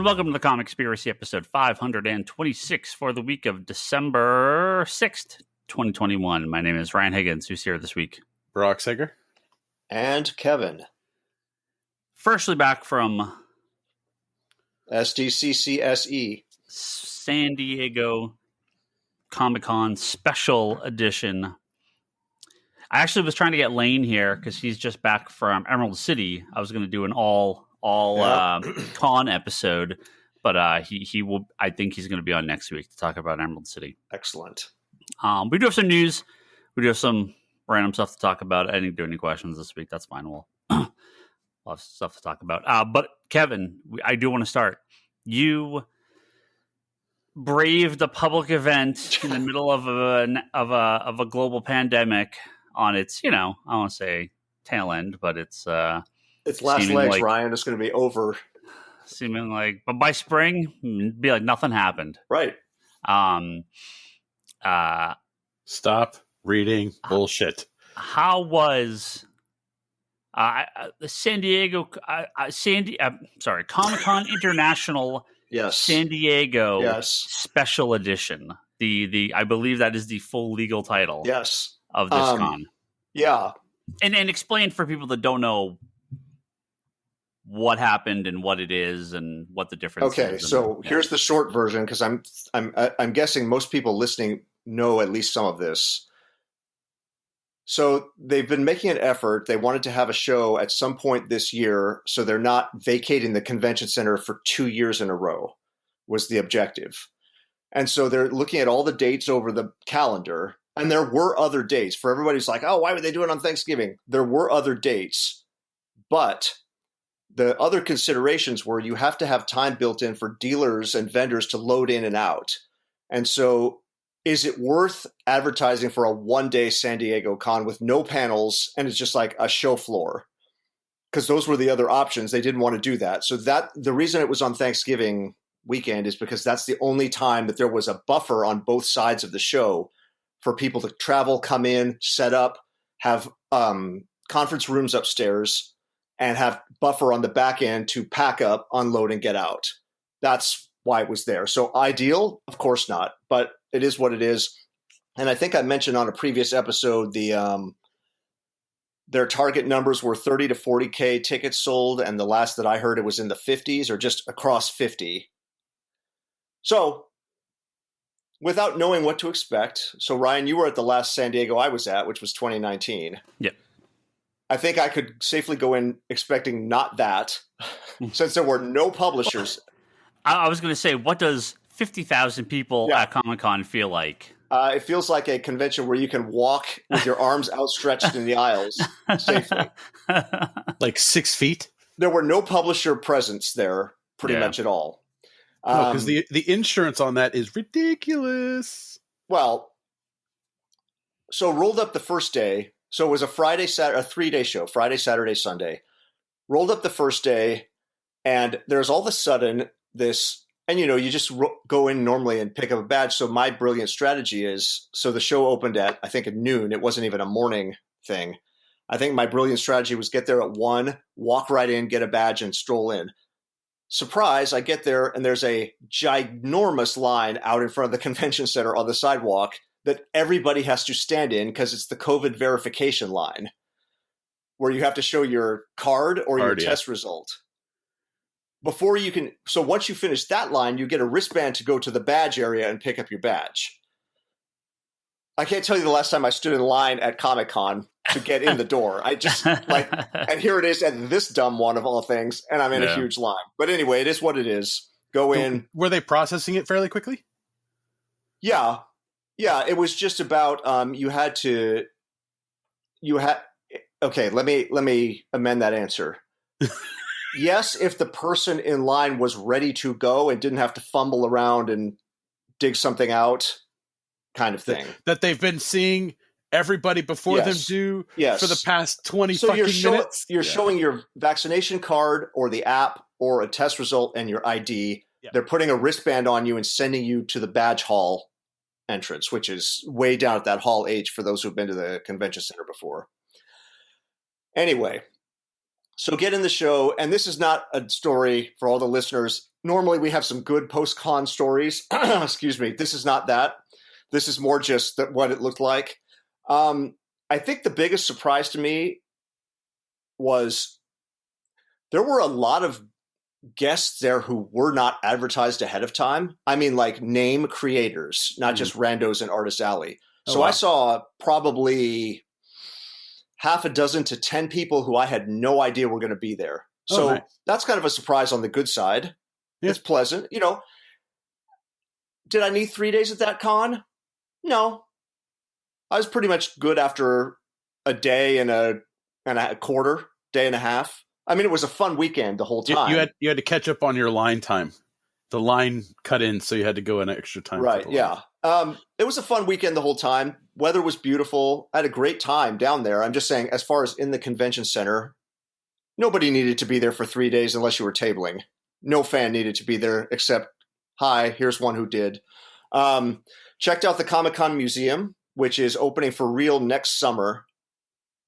and welcome to the Comic Conspiracy episode 526 for the week of December 6th, 2021. My name is Ryan Higgins. Who's here this week? Brock Sager. And Kevin. Firstly back from SDCCSE. San Diego Comic-Con Special Edition. I actually was trying to get Lane here because he's just back from Emerald City. I was going to do an all con episode, but he will. I think he's going to be on next week to talk about Emerald City. Excellent. We do have some news. We do have some random stuff to talk about. I didn't do any questions this week. That's fine. We'll have stuff to talk about. But Kevin, I do want to start. You braved a public event in the middle of a global pandemic on its, I don't want to say tail end, but it's last legs, Ryan. It's going to be over. Seeming like, but by spring, it'd be like nothing happened. Right. Stop reading bullshit. How was the San Diego, Comic-Con International Yes. San Diego Yes. Special Edition? The I believe that is the full legal title. Yes. Of this con. Yeah. And explain for people that don't know what happened and what it is and what the difference is. Okay, so here's the short version, because I'm guessing most people listening know at least some of this. So they've been making an effort. They wanted to have a show at some point this year, so they're not vacating the convention center for 2 years in a row, was the objective. And so they're looking at all the dates over the calendar. And there were other dates. For everybody's like, oh, why would they do it on Thanksgiving? There were other dates. But the other considerations were you have to have time built in for dealers and vendors to load in and out. And so is it worth advertising for a one-day San Diego con with no panels and it's just like a show floor? Because those were the other options. They didn't want to do that. So the reason it was on Thanksgiving weekend is because that's the only time that there was a buffer on both sides of the show for people to travel, come in, set up, have conference rooms upstairs, and have buffer on the back end to pack up, unload, and get out. That's why it was there. So ideal? Of course not, but it is what it is. And I think I mentioned on a previous episode their target numbers were 30 to 40K tickets sold, and the last that I heard it was in the 50s or just across 50. So without knowing what to expect, so Ryan, you were at the last San Diego I was at, which was 2019. Yep. I think I could safely go in expecting not that, since there were no publishers. I was going to say, what does 50,000 people at Comic-Con feel like? It feels like a convention where you can walk with your arms outstretched in the aisles safely. Like 6 feet? There were no publisher presence there pretty much at all. Because the insurance on that is ridiculous. Well, so rolled up the first day. So it was a 3-day show, Friday, Saturday, Sunday. Rolled up the first day, and there's all of a sudden this, and you just go in normally and pick up a badge. So my brilliant strategy is, so the show opened at, I think, at noon. It wasn't even a morning thing. I think my brilliant strategy was get there at 1, walk right in, get a badge, and stroll in. Surprise, I get there and there's a ginormous line out in front of the convention center on the sidewalk that everybody has to stand in because it's the COVID verification line where you have to show your card or your test result. Before you can, so once you finish that line, you get a wristband to go to the badge area and pick up your badge. I can't tell you the last time I stood in line at Comic-Con to get in the door. I just and here it is at this dumb one of all things, and I'm in a huge line. But anyway, it is what it is. Go in. Were they processing it fairly quickly? Yeah. It was just about okay, let me amend that answer. Yes, if the person in line was ready to go and didn't have to fumble around and dig something out, kind of thing. That they've been seeing everybody before them do for the past 20 minutes. You're showing your vaccination card or the app or a test result and your ID. Yeah. They're putting a wristband on you and sending you to the badge hall entrance, which is way down at that hall H for those who've been to the convention center before. Anyway, So get in the show, and this is not a story for all the listeners. Normally we have some good post-con stories. Excuse me. This is not that. This is more just what it looked like. I think the biggest surprise to me was there were a lot of guests there who were not advertised ahead of time. I mean, like name creators, not just randos in Artist Alley. So wow. I saw probably half a dozen to 10 people who I had no idea were going to be there. So nice. That's kind of a surprise on the good side. Yeah. It's pleasant. You know, did I need 3 days at that con? No. I was pretty much good after a day and a quarter, day and a half. I mean, it was a fun weekend the whole time. You had to catch up on your line time. The line cut in, so you had to go an extra time. Right, yeah. It was a fun weekend the whole time. Weather was beautiful. I had a great time down there. I'm just saying, as far as in the convention center, nobody needed to be there for 3 days unless you were tabling. No fan needed to be there except, hi, here's one who did. Checked out the Comic-Con Museum, which is opening for real next summer.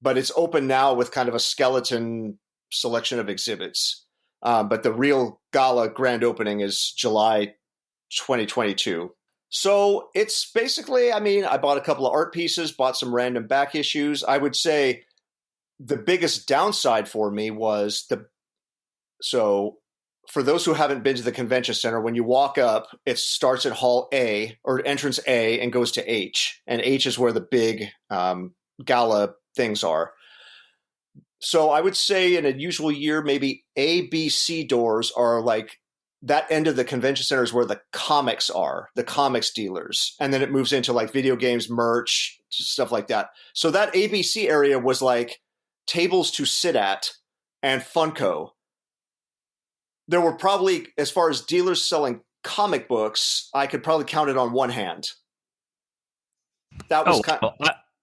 But it's open now with kind of a skeleton selection of exhibits. But the real gala grand opening is July 2022. So it's basically, I mean, I bought a couple of art pieces, bought some random back issues. I would say the biggest downside for me was so for those who haven't been to the convention center, when you walk up, it starts at Hall A or entrance A and goes to H. And H is where the big gala things are. So I would say in a usual year, maybe A, B, C doors are like that end of the convention center is where the comics are, the comics dealers. And then it moves into like video games, merch, stuff like that. So that ABC area was like tables to sit at and Funko. There were probably, as far as dealers selling comic books, I could probably count it on one hand. That was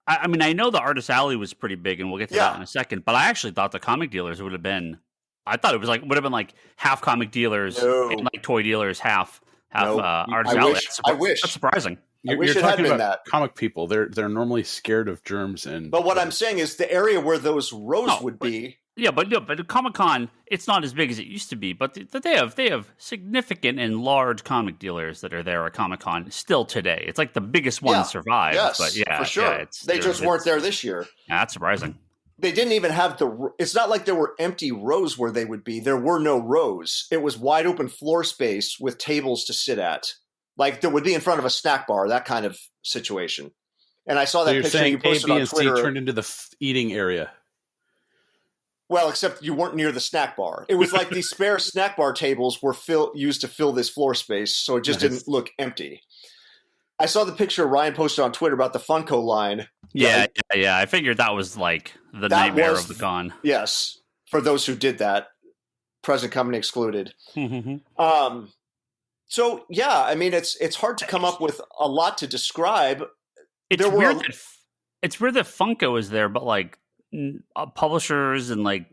I mean, I know the Artist Alley was pretty big, and we'll get to that in a second. But I actually thought the comic dealers would have been. I thought it would have been like half comic dealers and like toy dealers, half Artist Alley. I wish. That's surprising. I wish it had been that. Comic people, they're normally scared of germs But what I'm saying is the area where those rows would be. Yeah, but Comic-Con, it's not as big as it used to be. But they have significant and large comic dealers that are there at Comic-Con still today. It's like the biggest one survived. Yes, but yeah, for sure. Yeah, they just weren't there this year. Yeah, that's surprising. They didn't even have it's not like there were empty rows where they would be. There were no rows. It was wide open floor space with tables to sit at. Like there would be in front of a snack bar, that kind of situation. And I saw that picture you posted on Twitter. A, B, and C turned into the eating area. Well, except you weren't near the snack bar. It was like these spare snack bar tables were used to fill this floor space, so it just didn't look empty. I saw the picture Ryan posted on Twitter about the Funko line. Yeah. I figured that was like the nightmare of the con. Yes, for those who did that, present company excluded. So yeah, I mean, it's hard to come up with a lot to describe. It's weird that Funko is there, but like publishers and like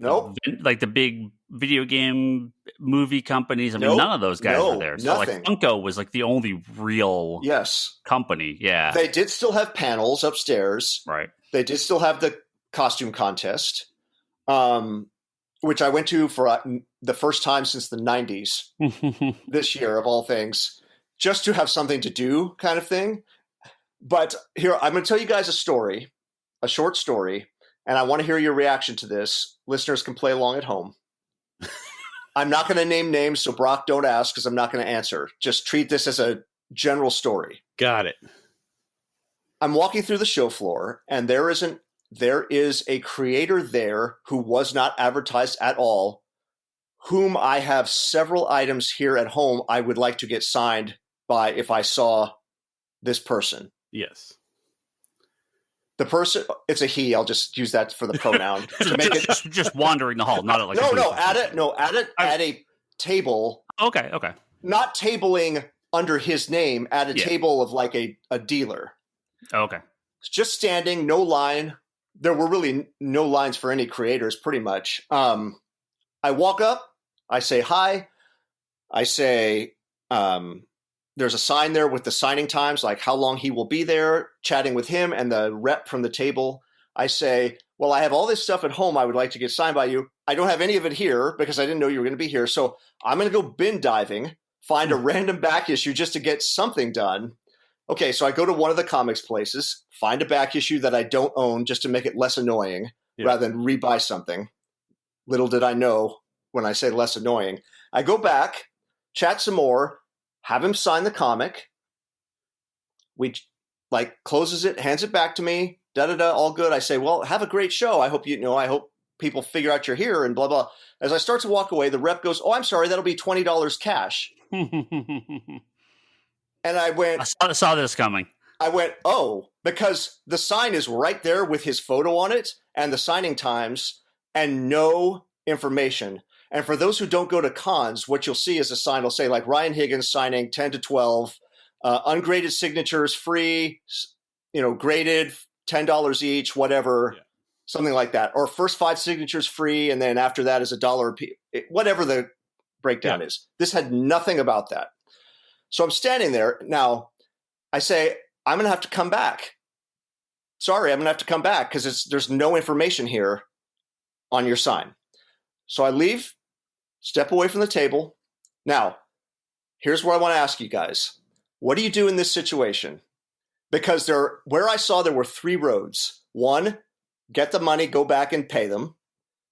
like the big video game movie companies. I mean, none of those guys were there. So nothing. Like Funko was like the only real company. Yeah, they did still have panels upstairs. Right. They did still have the costume contest, which I went to for the first time since the 90s this year of all things, just to have something to do kind of thing. But here, I'm going to tell you guys a short story. And I want to hear your reaction to this. Listeners can play along at home. I'm not going to name names, so Brock, don't ask because I'm not going to answer. Just treat this as a general story. Got it. I'm walking through the show floor, and there is a creator there who was not advertised at all, whom I have several items here at home I would like to get signed by if I saw this person. Yes. The person, it's a he. I'll just use that for the pronoun to make it just wandering the hall, not at like at a table. Okay. Not tabling under his name at a table of like a dealer. Okay. Just standing, no line. There were really no lines for any creators, pretty much. I walk up, I say hi, I say, there's a sign there with the signing times, like how long he will be there, chatting with him and the rep from the table. I say, well, I have all this stuff at home I would like to get signed by you. I don't have any of it here because I didn't know you were going to be here. So I'm going to go bin diving, find a random back issue just to get something done. Okay, so I go to one of the comics places, find a back issue that I don't own just to make it less annoying rather than rebuy something. Little did I know when I say less annoying. I go back, chat some more, have him sign the comic. We closes it, hands it back to me, all good. I say, well, have a great show. I hope I hope people figure out you're here and blah, blah. As I start to walk away, the rep goes, oh, I'm sorry, that'll be $20 cash. And I went, I saw this coming. I went, oh, because the sign is right there with his photo on it and the signing times and no information. And for those who don't go to cons, what you'll see is a sign will say like Ryan Higgins signing 10 to 12, ungraded signatures free, graded $10 each, whatever, something like that. Or first 5 signatures free, and then after that is $1 whatever the breakdown is. This had nothing about that. So I'm standing there. Now, I say, I'm going to have to come back. Sorry, I'm going to have to come back because there's no information here on your sign. So I leave, step away from the table. Now, here's what I want to ask you guys. What do you do in this situation? Because where I saw there were 3 roads. 1, get the money, go back and pay them.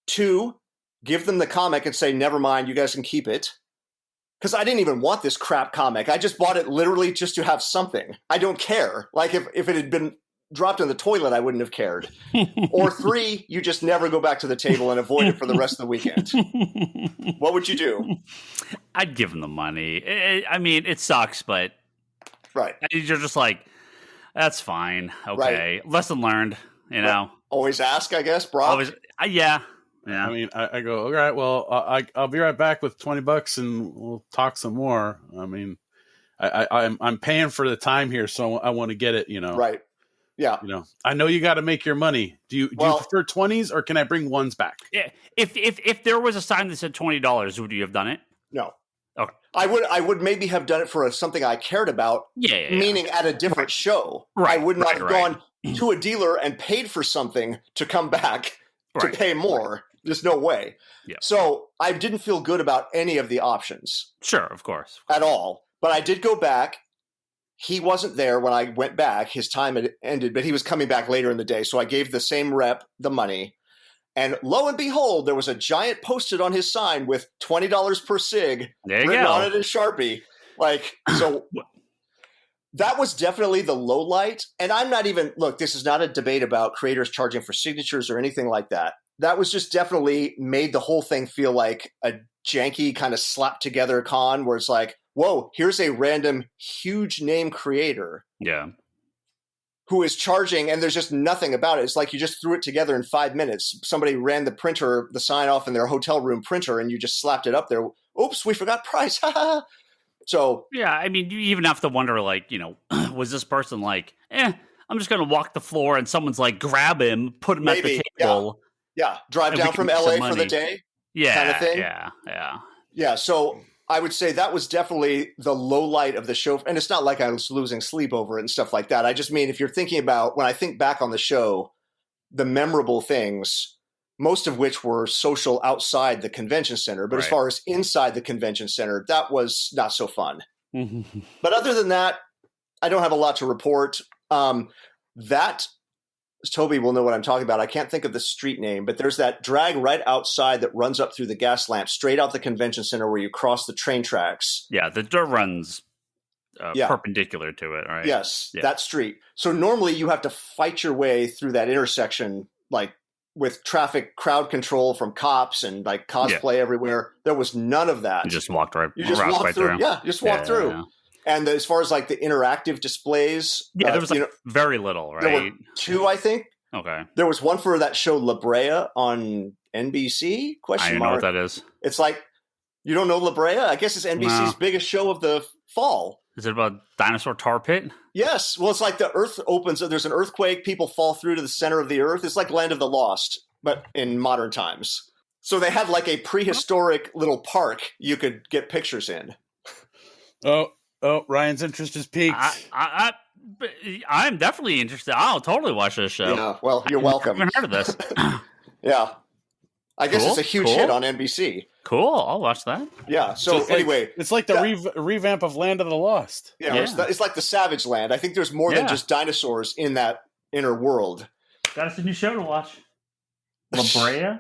2, give them the comic and say, never mind, you guys can keep it. Because I didn't even want this crap comic. I just bought it literally just to have something. I don't care. Like if it had been dropped in the toilet, I wouldn't have cared. Or 3, you just never go back to the table and avoid it for the rest of the weekend. What would you do? I'd give them the money. I mean, it sucks, but you're just like, that's fine. Okay. Right. Lesson learned, Always ask, I guess, Brock. Always, yeah. I mean, I go, all right, well, I'll be right back with $20 and we'll talk some more. I mean, I'm paying for the time here, so I want to get it, Right. Yeah. I know you got to make your money. Do you prefer 20s or can I bring ones back? Yeah. If there was a sign that said $20, would you have done it? No. Okay. I would maybe have done it for something I cared about. Yeah. Meaning at a different show. Right. I would not have gone to a dealer and paid for something to come back to pay more. Right. There's no way. Yeah. So I didn't feel good about any of the options. Sure, of course. At all. But I did go back. He wasn't there when I went back. His time had ended, but he was coming back later in the day. So I gave the same rep the money. And lo and behold, there was a giant post-it on his sign with $20 per sig written on it in Sharpie. So that was definitely the low light. And I'm not even, look, this is not a debate about creators charging for signatures or anything like that. That was just definitely made the whole thing feel like a janky kind of slapped together con where it's like, whoa, here's a random huge name creator. Yeah. Who is charging, and there's just nothing about it. It's like you just threw it together in 5 minutes. Somebody ran the printer, the sign off in their hotel room printer, and you just slapped it up there. Oops, we forgot price. So yeah, I mean, you even have to wonder, was this person like, I'm just going to walk the floor, and someone's like, grab him, put him at the table. Yeah, drive down from LA for the day. Yeah, kind of thing. Yeah. So I would say that was definitely the low light of the show. And it's not like I was losing sleep over it and stuff like that. I just mean, if you're thinking about, when I think back on the show, the memorable things, most of which were social outside the convention center. But as far as inside the convention center, that was not so fun. But other than that, I don't have a lot to report. Toby will know what I'm talking about. I can't think of the street name, but there's that drag right outside that runs up through the gas lamp, straight out the convention center where you cross the train tracks. Yeah, the dirt runs perpendicular to it, right? Yes, that street. So normally you have to fight your way through that intersection, with traffic crowd control from cops and cosplay everywhere. There was none of that. You just walked right. You just walked through. Yeah, you just walked through. Yeah. And as far as the interactive displays, there was very little, right? There were 2, I think. Okay. There was one for that show La Brea on NBC? I don't know what that is. It's you don't know La Brea? I guess it's NBC's biggest show of the fall. Is it about dinosaur tar pit? Yes. Well, it's like the Earth opens. There's an earthquake. People fall through to the center of the Earth. It's like Land of the Lost, but in modern times. So they had a prehistoric little park you could get pictures in. Oh, Ryan's interest is peaked. I'm definitely interested. I'll totally watch this show. Yeah, well, you're welcome. I haven't heard of this. Yeah. I guess Cool, it's a huge cool. hit on NBC. Cool. I'll watch that. Yeah. So anyway, it's like the revamp of Land of the Lost. Yeah, Yeah. It's like the Savage Land. I think there's more than Yeah. just dinosaurs in that inner world. Got us a new show to watch. La Brea.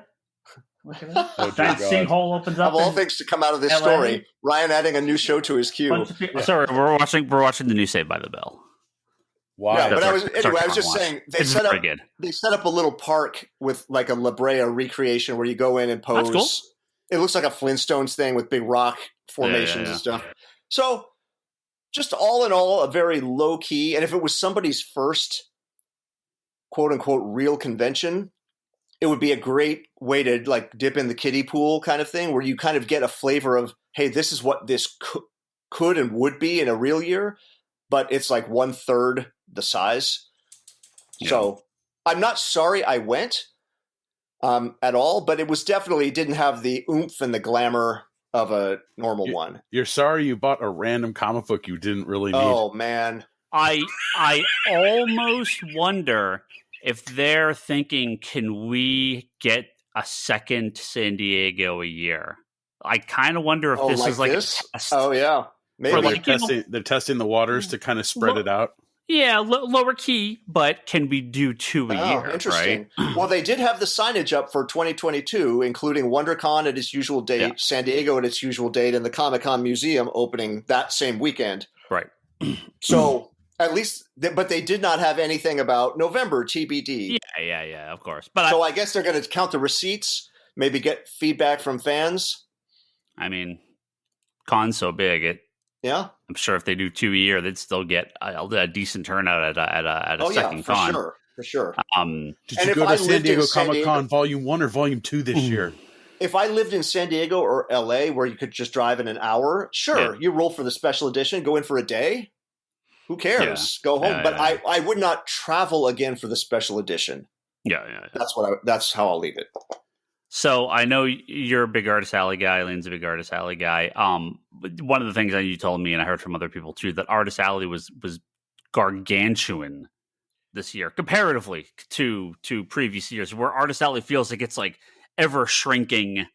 Look at that. Oh, Giant dear God. sinkhole opens up. Of all in things to come out of this LA. story, Ryan adding a new show to his queue. bunch of people- Sorry, we're watching the new Saved by the Bell. Why? Yeah, but I was Sorry, just saying It's very good. they set up a little park with like a La Brea recreation where you go in and pose. That's cool. It looks like a Flintstones thing with big rock formations and stuff. So just all in all, a very low key. And if it was somebody's first quote unquote real convention, it would be a great way to like dip in the kiddie pool kind of thing where you kind of get a flavor of, hey, this is what this could and would be in a real year, but it's like 1/3 the size. Yeah. So I'm not sorry I went at all, but it was definitely didn't have the oomph and the glamour of a normal one. You're sorry you bought a random comic book you didn't really need. Oh man. I almost wonder if they're thinking, can we get a second San Diego a year? I kind of wonder if this is like this? a test. Oh yeah. Maybe. like, They're testing the waters to kind of spread it out. Yeah, lower key, but can we do 2 a year? Interesting. Right? Well, they did have the signage up for 2022, including WonderCon at its usual date, San Diego at its usual date, and the Comic-Con Museum opening that same weekend. Right. So at least, but they did not have anything about November TBD. Yeah, of course. But So I guess they're going to count the receipts, maybe get feedback from fans. I mean, con's so big, Yeah. I'm sure if they do 2 a year, they'd still get a decent turnout at a second for con. For sure. Did And you if go I to San lived in Diego San Comic Con Diego- Volume 1 or Volume 2 this year? If I lived in San Diego or LA where you could just drive in an hour, sure, you roll for the special edition, go in for a day. Who cares? Go home. But I would not travel again for the special edition. Yeah. That's how I'll leave it. So I know you're a big Artist Alley guy. Lane's a big Artist Alley guy. One of the things that you told me, and I heard from other people too, that Artist Alley was gargantuan this year comparatively to previous years, where Artist Alley feels like it's like ever shrinking.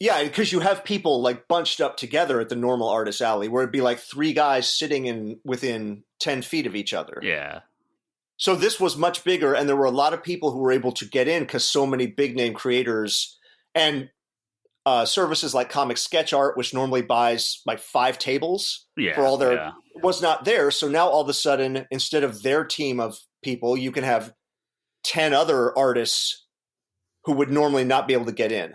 Yeah, because you have people like bunched up together at the normal Artist Alley, where it'd be like 3 guys sitting within 10 feet of each other. Yeah. So this was much bigger, and there were a lot of people who were able to get in because so many big name creators and services like Comic Sketch Art, which normally buys like 5 tables for all their was not there. So now all of a sudden, instead of their team of people, you can have 10 other artists who would normally not be able to get in.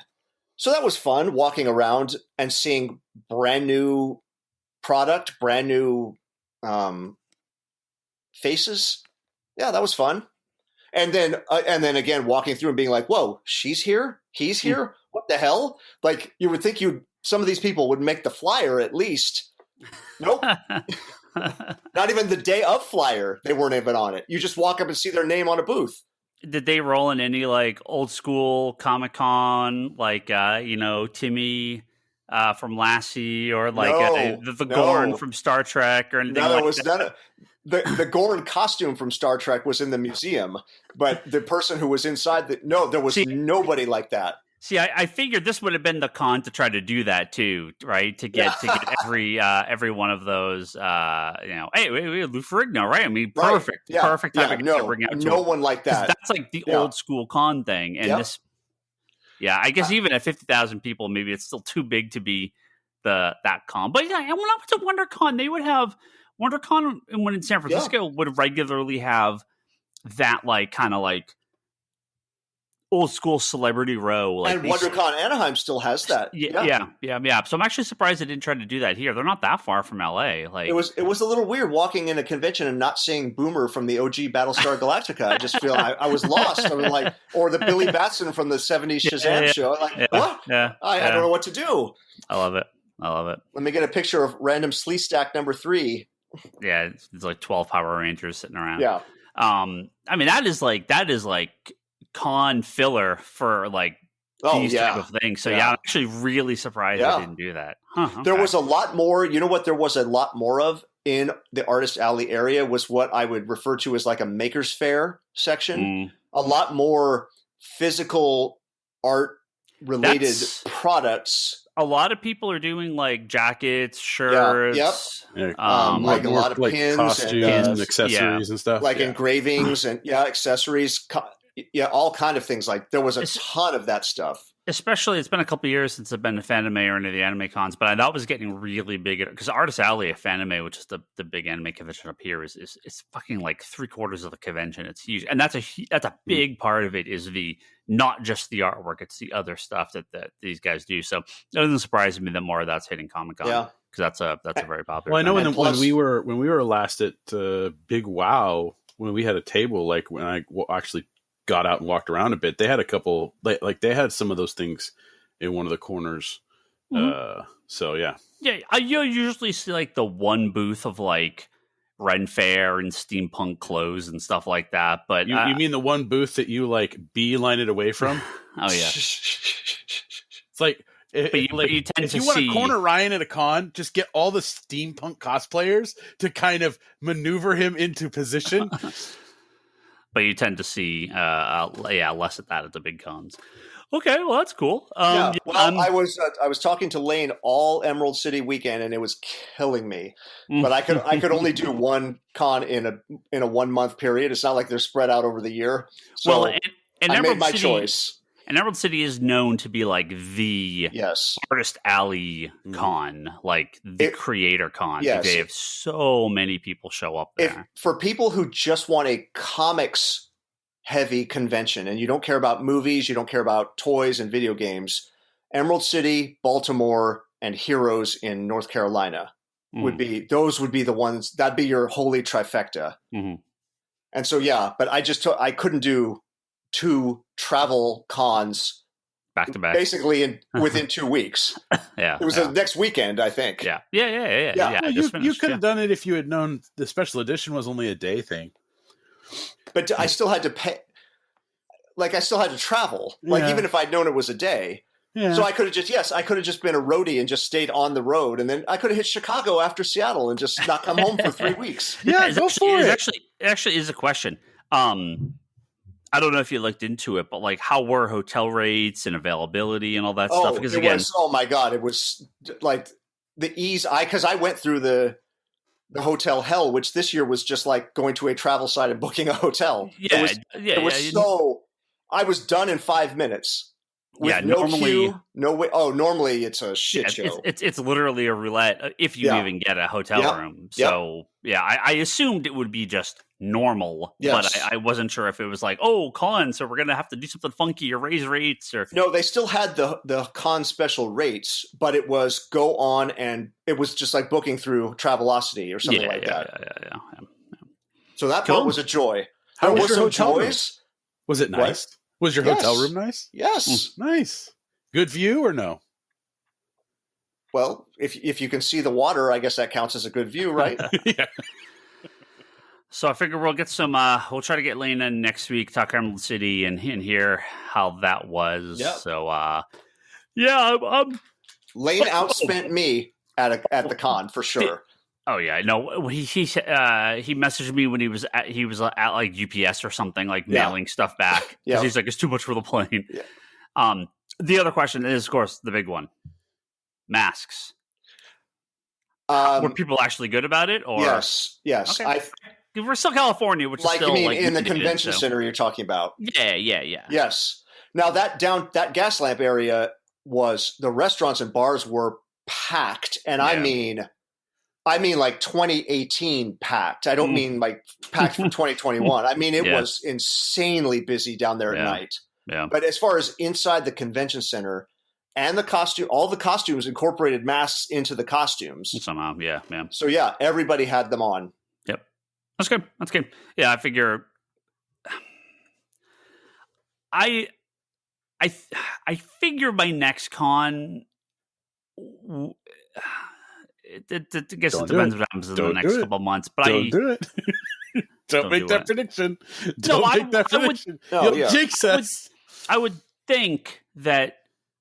So that was fun, walking around and seeing brand new product, brand new faces. Yeah, that was fun. And then again, walking through and being like, "Whoa, she's here, he's here. What the hell?" Like you would think some of these people would make the flyer at least. Nope, not even the day of flyer. They weren't even on it. You just walk up and see their name on a booth. Did they roll in any like old school Comic-Con, like Timmy from Lassie, or like the Gorn from Star Trek, or anything? No, there like was that? none of the Gorn costume from Star Trek was in the museum, but the person who was inside there was nobody like that. See, I figured this would have been the con to try to do that too, right? To get every one of those, hey, Lou Ferrigno, right? I mean, perfect, right. perfect type of bring out. No one like that. That's like the old school con thing, and this. Yeah, I guess even at 50,000 people, maybe it's still too big to be that con. But yeah, and when I went to WonderCon, they would have WonderCon when in San Francisco would regularly have that like kind of like old school celebrity row, like, and WonderCon Anaheim still has that. Yeah. So I'm actually surprised they didn't try to do that here. They're not that far from LA. Like it was a little weird walking in a convention and not seeing Boomer from the OG Battlestar Galactica. I just feel I was lost. I was like, or the Billy Batson from the '70s Shazam show. Like what? I don't know what to do. I love it. Let me get a picture of random Slee Stack number 3. Yeah, it's like 12 Power Rangers sitting around. Yeah. I mean that is like con filler for like these type of things. So I'm actually really surprised they didn't do that. There was a lot more. You know what? There was a lot more of in the Artist Alley area was what I would refer to as like a Maker's Fair section. A lot more physical art related products. A lot of people are doing like jackets, shirts, like a lot of like pins, costumes and accessories and stuff, like engravings and accessories. All kind of things. Like there was a ton of that stuff. Especially, it's been a couple of years since I've been to Fanime or any of the anime cons, but that was getting really big because Artist Alley at Fanime, which is the big anime convention up here, is fucking like 3/4 of the convention. It's huge, and that's a big part of it. Is the not just the artwork; it's the other stuff that these guys do. So it doesn't surprise me that more of that's hitting Comic Con. Yeah, because that's a very popular. Well, I know when we were last at Big Wow, when we had a table, like when I actually got out and walked around a bit, they had a couple, like they had some of those things in one of the corners. So yeah, you usually see like the one booth of like Ren Fair and steampunk clothes and stuff like that. But you mean the one booth that you like beeline it away from? Oh yeah, it's like. If you want to corner Ryan at a con, just get all the steampunk cosplayers to kind of maneuver him into position. But you tend to see, less at that at the big cons. Okay, well that's cool. I was talking to Lane all Emerald City weekend, and it was killing me. But I could only do one con in a 1 month period. It's not like they're spread out over the year. So I made my choice. And Emerald City is known to be like the Artist Alley con, like the creator con. Yes. They have so many people show up there. For people who just want a comics heavy convention and you don't care about movies, you don't care about toys and video games, Emerald City, Baltimore, and Heroes in North Carolina would be the ones. That'd be your holy trifecta. Mm-hmm. And so but I couldn't do 2 travel cons back to back, basically within 2 weeks. It was the next weekend, I think. Yeah. Well, you could have done it if you had known the special edition was only a day thing. But I still had to pay. Like I still had to travel. Like even if I'd known it was a day. Yeah. So I could have just been a roadie and just stayed on the road, and then I could have hit Chicago after Seattle and just not come home for 3 weeks. Yeah, go for it. It actually is a question. I don't know if you looked into it, but like, how were hotel rates and availability and all that stuff? Because oh my God, it was like the ease. Because I went through the hotel hell, which this year was just like going to a travel site and booking a hotel. I was done in 5 minutes. With no queue, no way. Oh, normally it's a shit show. It's literally a roulette if you even get a hotel room. So I assumed it would be just normal, but I wasn't sure if it was like, con, so we're gonna have to do something funky or raise rates or. No, they still had the con special rates, but it was go on and it was just like booking through Travelocity or something like that. Yeah. So that part was a joy. How was your hotel room? Was it nice? What? Was your hotel room nice? Yes. Nice. Good view or no? Well, if you can see the water, I guess that counts as a good view, right? Yeah. So I figure we'll get some. We'll try to get Lane in next week, talk Emerald City, and hear how that was. Yep. So, Lane outspent me at the con for sure. Oh yeah, no. He messaged me when he was at like UPS or something, like mailing stuff back because he's like, it's too much for the plane. Yeah. The other question is, of course, the big one: masks. Were people actually good about it? Or yes. Okay. We're still California, which is still in the convention center you're talking about. Yeah. Yes. Now that gas lamp area the restaurants and bars were packed, and I mean like 2018 packed. I don't mean like packed for 2021. I mean, it was insanely busy down there at night. Yeah. But as far as inside the convention center and all the costumes incorporated masks into the costumes. Somehow, yeah. So everybody had them on. Yep. That's good. Yeah, I figure I figure my next con I guess it depends what happens in the next couple of months. But don't do it. Don't make that prediction. Don't make that prediction. You'll jinx us. I would think that,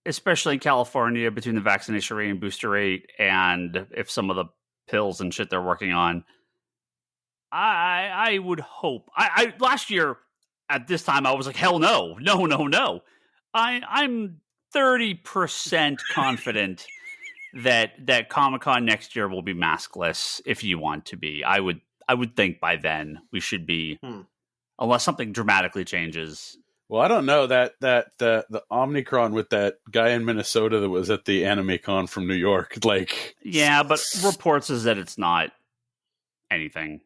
especially in California, between the vaccination rate and booster rate, and if some of the pills and shit they're working on. I would hope. I last year at this time I was like, hell no. I'm 30% confident that Comic-Con next year will be maskless if you want to be. I would think by then we should be, unless something dramatically changes. Well, I don't know that the Omnicron with that guy in Minnesota that was at the Anime Con from New York, like, yeah, but reports is that it's not anything.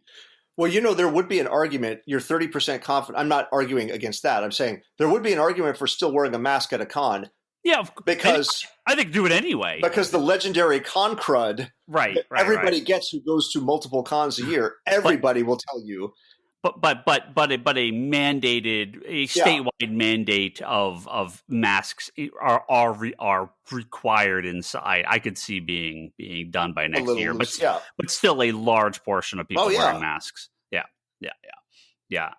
Well, there would be an argument. You're 30% confident. I'm not arguing against that. I'm saying there would be an argument for still wearing a mask at a con. Yeah, because I think do it anyway. Because the legendary con crud, right? Everybody gets who goes to multiple cons a year. Everybody will tell you. But a statewide mandate of masks are required inside. I could see being done by next year, but still a large portion of people wearing masks. Yeah.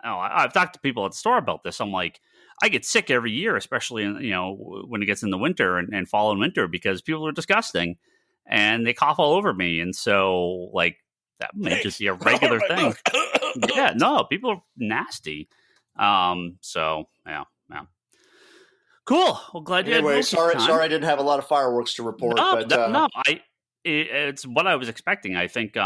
Oh, I've talked to people at the store about this. I'm like, I get sick every year, especially when it gets in the winter and fall and winter, because people are disgusting and they cough all over me, and so like that may just be a regular thing. Yeah, no, people are nasty. So yeah. Cool. Well, glad you. Anyway, sorry, I didn't have a lot of fireworks to report. It's what I was expecting. I think.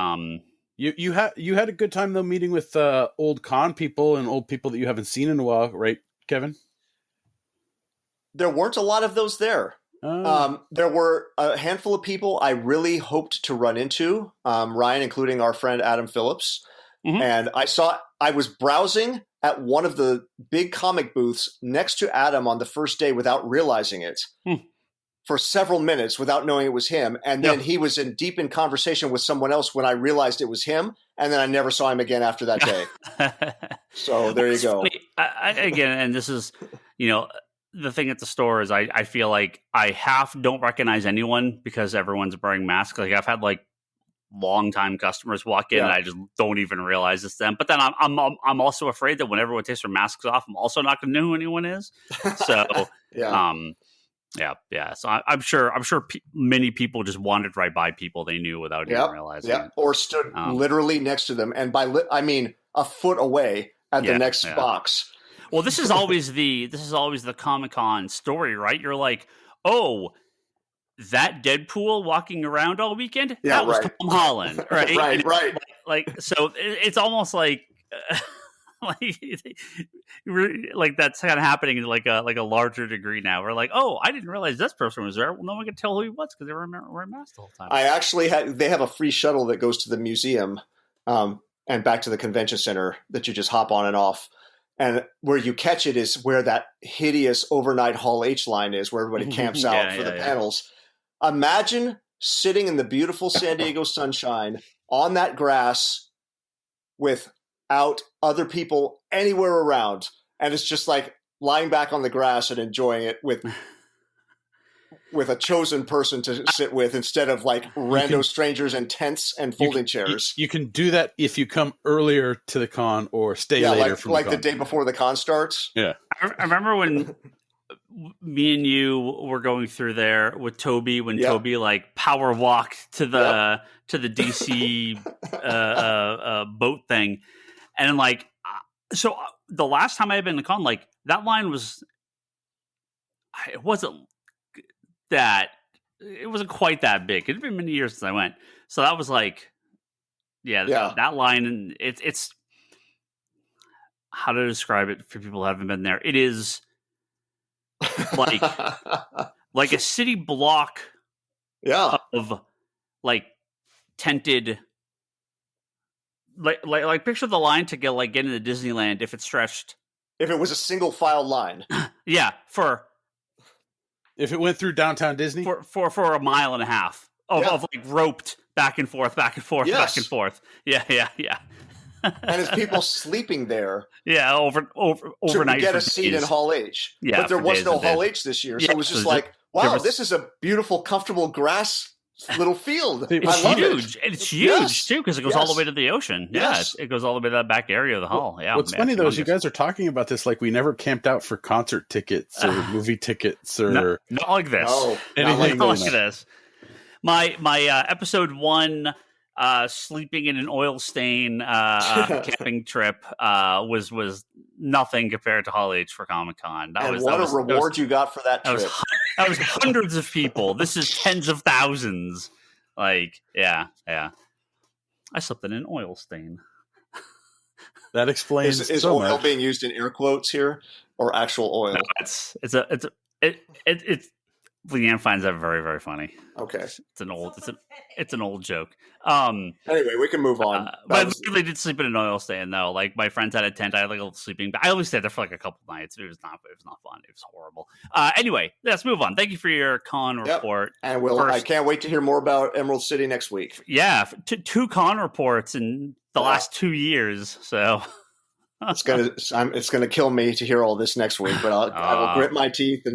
You had a good time though, meeting with old con people and old people that you haven't seen in a while, right, Kevin? There weren't a lot of those there. There were a handful of people I really hoped to run into, Ryan, including our friend Adam Phillips. Mm-hmm. And I was browsing at one of the big comic booths next to Adam on the first day without realizing it for several minutes without knowing it was him. And then he was deep in conversation with someone else when I realized it was him. And then I never saw him again after that day. So there you go. Again, and this is, the thing at the store is I feel like I half don't recognize anyone because everyone's wearing masks. Like I've had like long-time customers walk in and I just don't even realize it's them. But then I'm also afraid that when everyone takes their masks off, I'm also not going to know who anyone is. So So I'm sure many people just wandered right by people they knew without even realizing it. Or stood literally next to them, and by I mean a foot away at the next box. Well, this is always the Comic-Con story, right? You're like, oh, that Deadpool walking around all weekend? That was Tom Holland, right? right. Like, so it's almost like that's kind of happening in like a larger degree now. We're like, oh, I didn't realize this person was there. Well, no one could tell who he was because they were wearing masks the whole time. I actually they have a free shuttle that goes to the museum and back to the convention center that you just hop on and off. And where you catch it is where that hideous overnight Hall H line is, where everybody camps out for the panels. Imagine sitting in the beautiful San Diego sunshine on that grass without other people anywhere around. And it's just like lying back on the grass and enjoying it with a chosen person to sit with instead of like rando strangers in tents and folding chairs. You can do that if you come earlier to the con or stay later from the con. The day before the con starts. Yeah. I remember when me and you were going through there with Toby when Toby like power walked to the DC boat thing. And like, so the last time I had been to con, like that line was, it wasn't quite that big. It had been many years since I went. So that was like, that line. And it's how to describe it for people who haven't been there. It is like, like a city block of like tented, like picture the line to get into Disneyland if it stretched. If it was a single file line. If it went through downtown Disney? For a mile and a half of like roped back and forth. Yeah. And it's people sleeping there. Yeah, overnight. To get a seat in Hall H. Yeah, but there was no Hall H this year. So it was just like, wow, this is a beautiful, comfortable grass little field. It's huge. It's huge too because it goes all the way to the ocean. Yes. Yeah, it goes all the way to that back area of the hall. Yeah. What's funny though is you guys are talking about this like we never camped out for concert tickets or movie tickets or not like this. Anything not like this. My episode 1 sleeping in an oil stain camping trip was nothing compared to Hall H for Comic-Con. And what a reward you got for that trip. That was hundreds of people. This is tens of thousands. Like, yeah. I slept in an oil stain. That explains is so oil much. being used in air quotes here, or actual oil? No, it's Leanne finds that very, very funny. Okay, it's an old joke. Anyway, we can move on. But I really did sleep in an oil stain though. Like my friends had a tent. I had like a little sleeping bag. I only stayed there for like a couple nights. It was not fun. It was horrible. Anyway, let's move on. Thank you for your con report. And I can't wait to hear more about Emerald City next week. Yeah, two con reports in the last 2 years. So it's gonna kill me to hear all this next week. But I will grit my teeth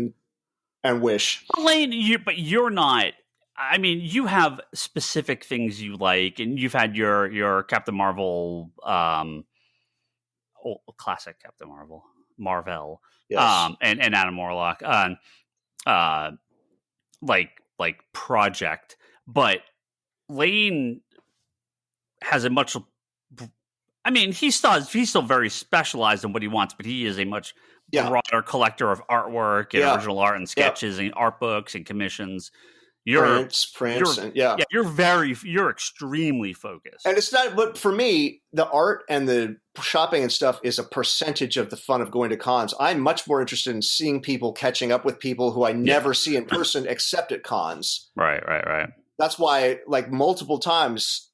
and wish. Lane, you're not. I mean, you have specific things you like, and you've had your Captain Marvel, classic Captain Marvel, yes. And Adam Warlock, like project. But Lane has a much. I mean, he's still very specialized in what he wants, but he is a much broader collector of artwork and original art and sketches and art books and commissions. Prints, you're extremely focused. And it's not, but for me, the art and the shopping and stuff is a percentage of the fun of going to cons. I'm much more interested in seeing people, catching up with people who I never see in person except at cons. Right. That's why, like, multiple times,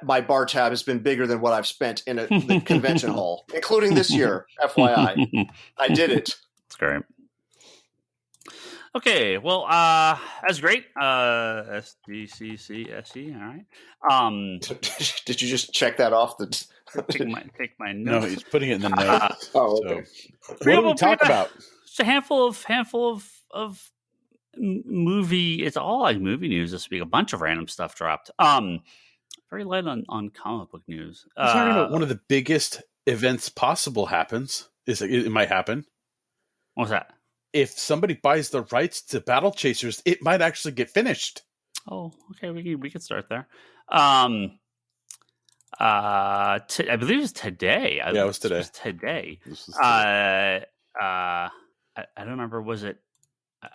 my bar tab has been bigger than what I've spent in the convention hall, including this year. FYI, I did it. That's great. Okay, well, that's great. SDCCSE, all right. Did you just check that off? Take my notes. No, he's putting it in the notes. Okay. So. What do we talk about? Just a handful of movie. It's all like movie news this week. A bunch of random stuff dropped. Very light on comic book news. We're talking about one of the biggest events possible happens. It might happen. What's that? If somebody buys the rights to Battle Chasers, it might actually get finished. Oh, okay. We could start there. I believe it was today. It was today. I don't remember. Was it?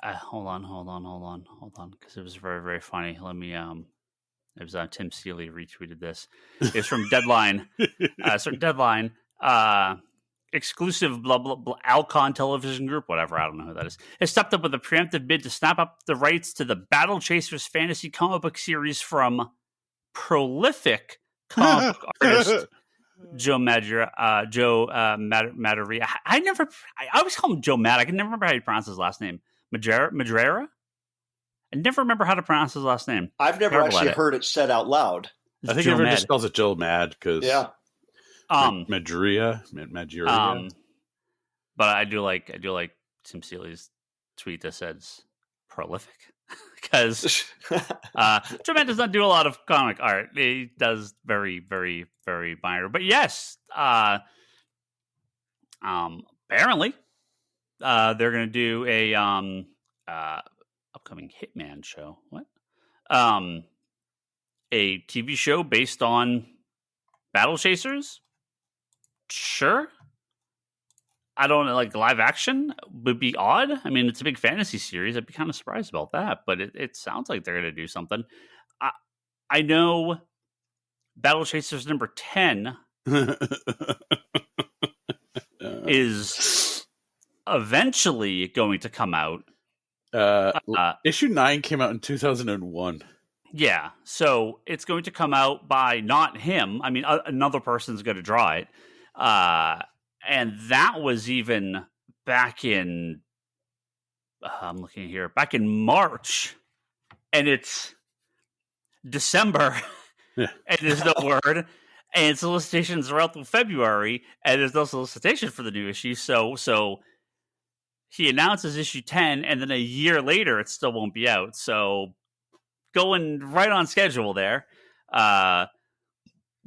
Hold on, because it was very, very funny. Let me. It was Tim Seeley retweeted this. It's from Deadline. Deadline. Exclusive blah blah blah Alcon Television Group, whatever, I don't know who that is, has stepped up with a preemptive bid to snap up the rights to the Battle Chasers fantasy comic book series from prolific comic book artist Joe Madureira. I always call him Joe Mad. I can never remember how you pronounce his last name. Madureira? I never remember how to pronounce his last name. I've never actually heard it said out loud. I think everyone just calls it Joe Mad because Madureira. But I do like Tim Seeley's tweet that says prolific because Joe Mad does not do a lot of comic art. He does very, very, very minor. But yes, apparently they're going to do a upcoming Hitman show. What? A TV show based on Battle Chasers? Sure. I don't know, like live action would be odd. I mean, it's a big fantasy series. I'd be kind of surprised about that, but it sounds like they're going to do something. I know Battle Chasers number 10 is eventually going to come out. Issue 9 came out in 2001. Yeah, so it's going to come out by not him. I mean, another person's going to draw it. And that was even back in, I'm looking here, back in March. And it's December. Yeah. And there's no word. And solicitations are out through February. And there's no solicitation for the new issue. So he announces issue 10, and then a year later, it still won't be out. So going right on schedule there.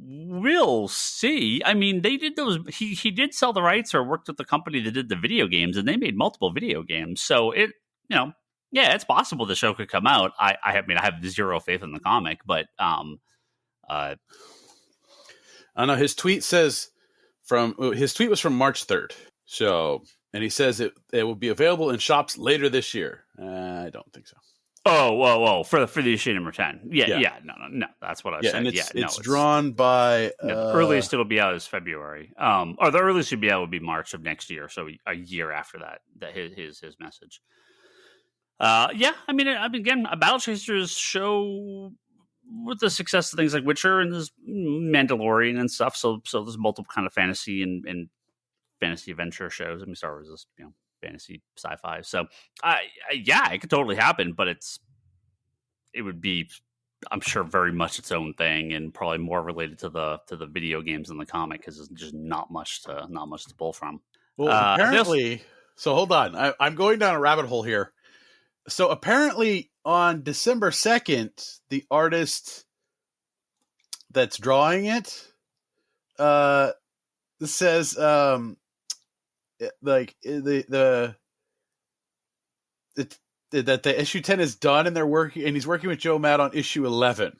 We'll see. I mean, they did those. He did sell the rights or worked with the company that did the video games, and they made multiple video games. So it's possible the show could come out. I mean, I have zero faith in the comic, but Uh, I know his tweet was from March 3rd. So, and he says it will be available in shops later this year. I don't think so. Oh, whoa! For the issue number 10, yeah, no. That's what I said. And it's drawn by the earliest it'll be out is February. Or the earliest it'll be out would be March of next year, so a year after that. That his message. Yeah, I mean, again, a Battle Chasers show with the success of things like Witcher and this Mandalorian and stuff. So there's multiple kind of fantasy and fantasy adventure shows. I mean, Star Wars is fantasy sci-fi. So yeah, it could totally happen, but it would be, I'm sure, very much its own thing and probably more related to the video games than the comic, because there's just not much to pull from. Well, apparently, so hold on, I'm going down a rabbit hole here. So apparently on December 2nd, the artist that's drawing it says like that the issue 10 is done and he's working with Joe Matt on issue 11.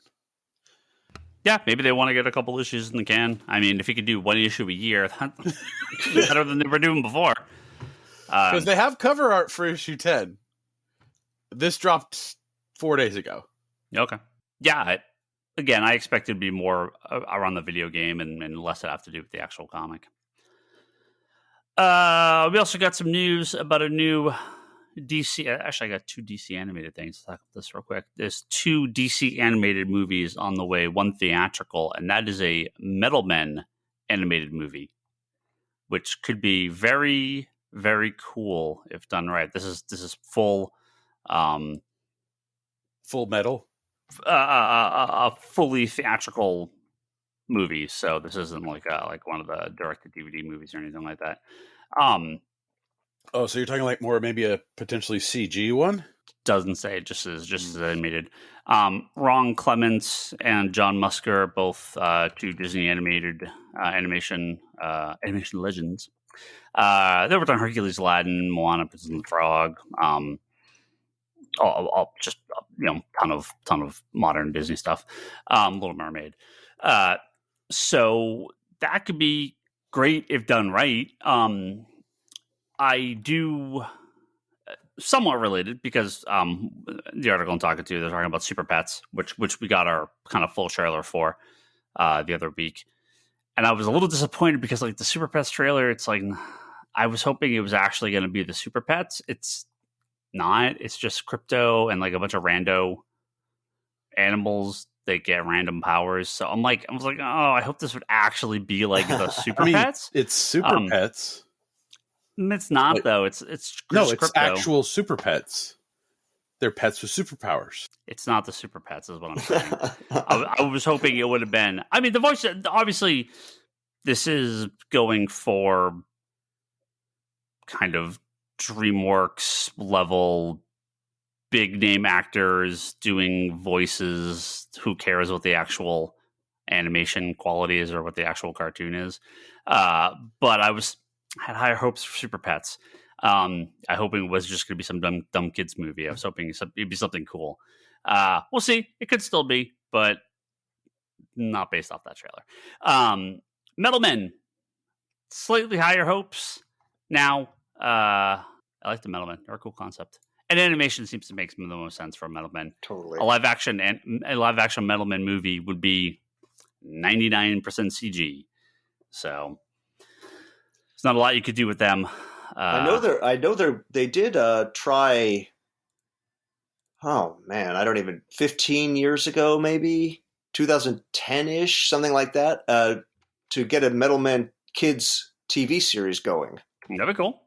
Yeah, maybe they want to get a couple issues in the can. I mean, if you could do one issue a year, that's better than they were doing before. Because they have cover art for issue 10. This dropped 4 days ago. Okay. Yeah. Again, I expect it to be more around the video game and less to have to do with the actual comic. We also got some news about a new DC. Actually, I got 2 DC animated things. Let's talk about this real quick. There's 2 DC animated movies on the way, one theatrical, and that is a Metal Men animated movie, which could be very, very cool if done right. This is full metal, a fully theatrical movie. So this isn't like one of the direct-to-DVD movies or anything like that. Oh, so you're talking like more maybe a potentially CG one? Doesn't say. It just is animated. Ron Clements and John Musker, both 2 Disney animation legends. They worked on Hercules, Aladdin, Moana, Princess and the Frog. Just ton of modern Disney stuff. Little Mermaid. So that could be great if done right. I do somewhat related because the article I'm talking to, they're talking about Super Pets, which we got our kind of full trailer for the other week, and I was a little disappointed because like the Super Pets trailer, it's like I was hoping it was actually going to be the Super Pets. It's not. It's just crypto and like a bunch of rando animals that get random powers. So I was like, oh, I hope this would actually be like the Super Pets. It's Super Pets. It's not though. It's crypto. Actual Super Pets. They're pets with superpowers. It's not the Super Pets, is what I'm saying. I was hoping it would have been. I mean, the voice. Obviously, this is going for kind of DreamWorks level, big name actors doing voices. Who cares what the actual animation quality is or what the actual cartoon is? But I had higher hopes for Super Pets. I hope it was just going to be some dumb kids movie. I was hoping it'd be something cool. We'll see. It could still be, but not based off that trailer. Metal Men, slightly higher hopes. Now, I like the Metal Men. They're a cool concept. And animation seems to make some of the most sense for Metal Men. Totally. A live action Metal Men movie would be 99% CG. So there's not a lot you could do with them. I know they did try. Oh man, I don't even. 15 years ago, maybe 2010-ish, something like that, to get a Metal Men kids TV series going. That'd be cool.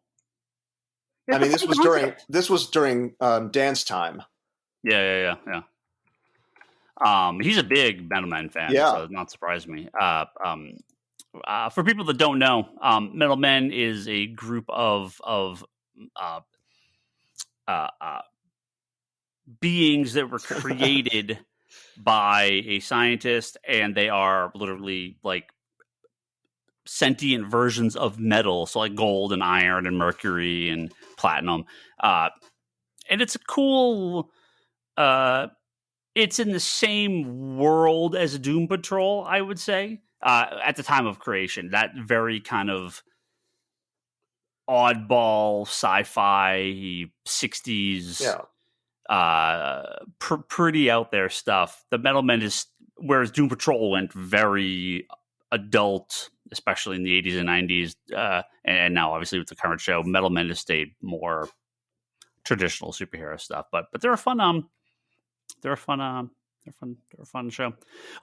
I mean, this was during Dan's time. Yeah. He's a big Metal Men fan, so it not surprise me. For people that don't know, Metal Men is a group of beings that were created by a scientist, and they are literally like sentient versions of metal, so like gold and iron and mercury and platinum. And it's a cool it's in the same world as Doom Patrol, I would say, at the time of creation. That very kind of oddball sci-fi 60s, pretty out there stuff. The Metal Men is, whereas Doom Patrol went very adult, especially in the 80s and 90s, and now obviously with the current show, Metal Men has stayed more traditional superhero stuff. But they're a fun show.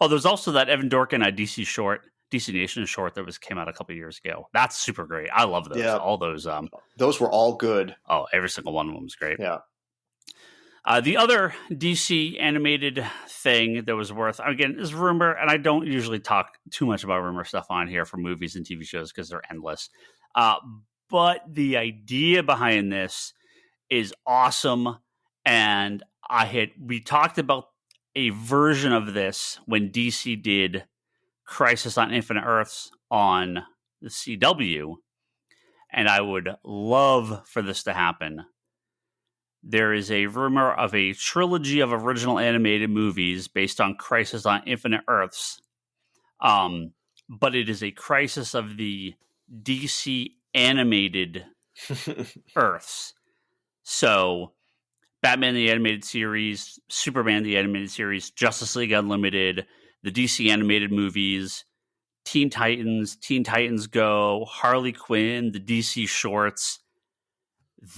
Oh, there's also that Evan Dorkin DC Nation short that came out a couple years ago. That's super great. I love those. Yeah. All those. Those were all good. Oh, every single one of them was great. Yeah. The other DC animated thing that was worth, again, is rumor, and I don't usually talk too much about rumor stuff on here for movies and TV shows because they're endless. But the idea behind this is awesome, and we talked about a version of this when DC did Crisis on Infinite Earths on the CW, and I would love for this to happen. There is a rumor of a trilogy of original animated movies based on Crisis on Infinite Earths, but it is a Crisis of the DC animated Earths. So Batman the Animated Series, Superman the Animated Series, Justice League Unlimited, the DC animated movies, Teen Titans Go, Harley Quinn, the DC shorts.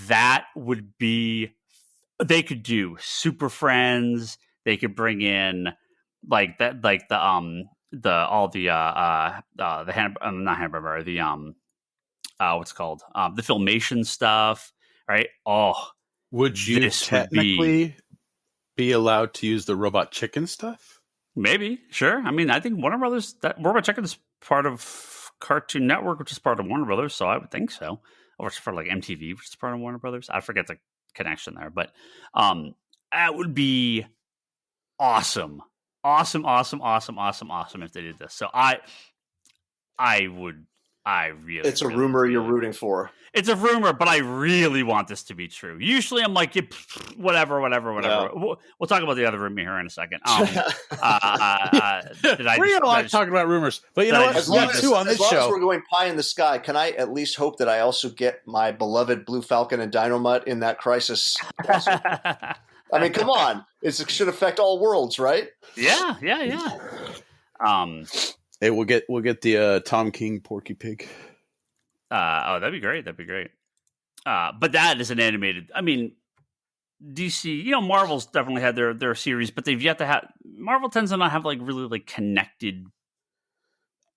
That would be, they could do Super Friends. They could bring in like that, like the what's it called? The Filmation stuff, right? Oh, would you technically be allowed to use the Robot Chicken stuff? Maybe, sure. I mean, I think Warner Brothers, that Robot Chicken is part of Cartoon Network, which is part of Warner Brothers, so I would think so. Or it's for like MTV, which is part of Warner Brothers. I forget the connection there, but that would be awesome. Awesome if they did this. So I really. It's a rumor you're rooting for. It's a rumor, but I really want this to be true. Usually I'm like, whatever. Yeah. We'll talk about the other rumor here in a second. We're gonna like talking about rumors, but you know what? As long as we're going pie in the sky, can I at least hope that I also get my beloved Blue Falcon and Dynomutt in that Crisis? I mean, come on. It should affect all worlds, right? Yeah. Hey, we'll get the Tom King Porky Pig. That'd be great. But that is an animated. I mean, DC. Marvel's definitely had their series, but they've yet to have. Marvel tends to not have like really like connected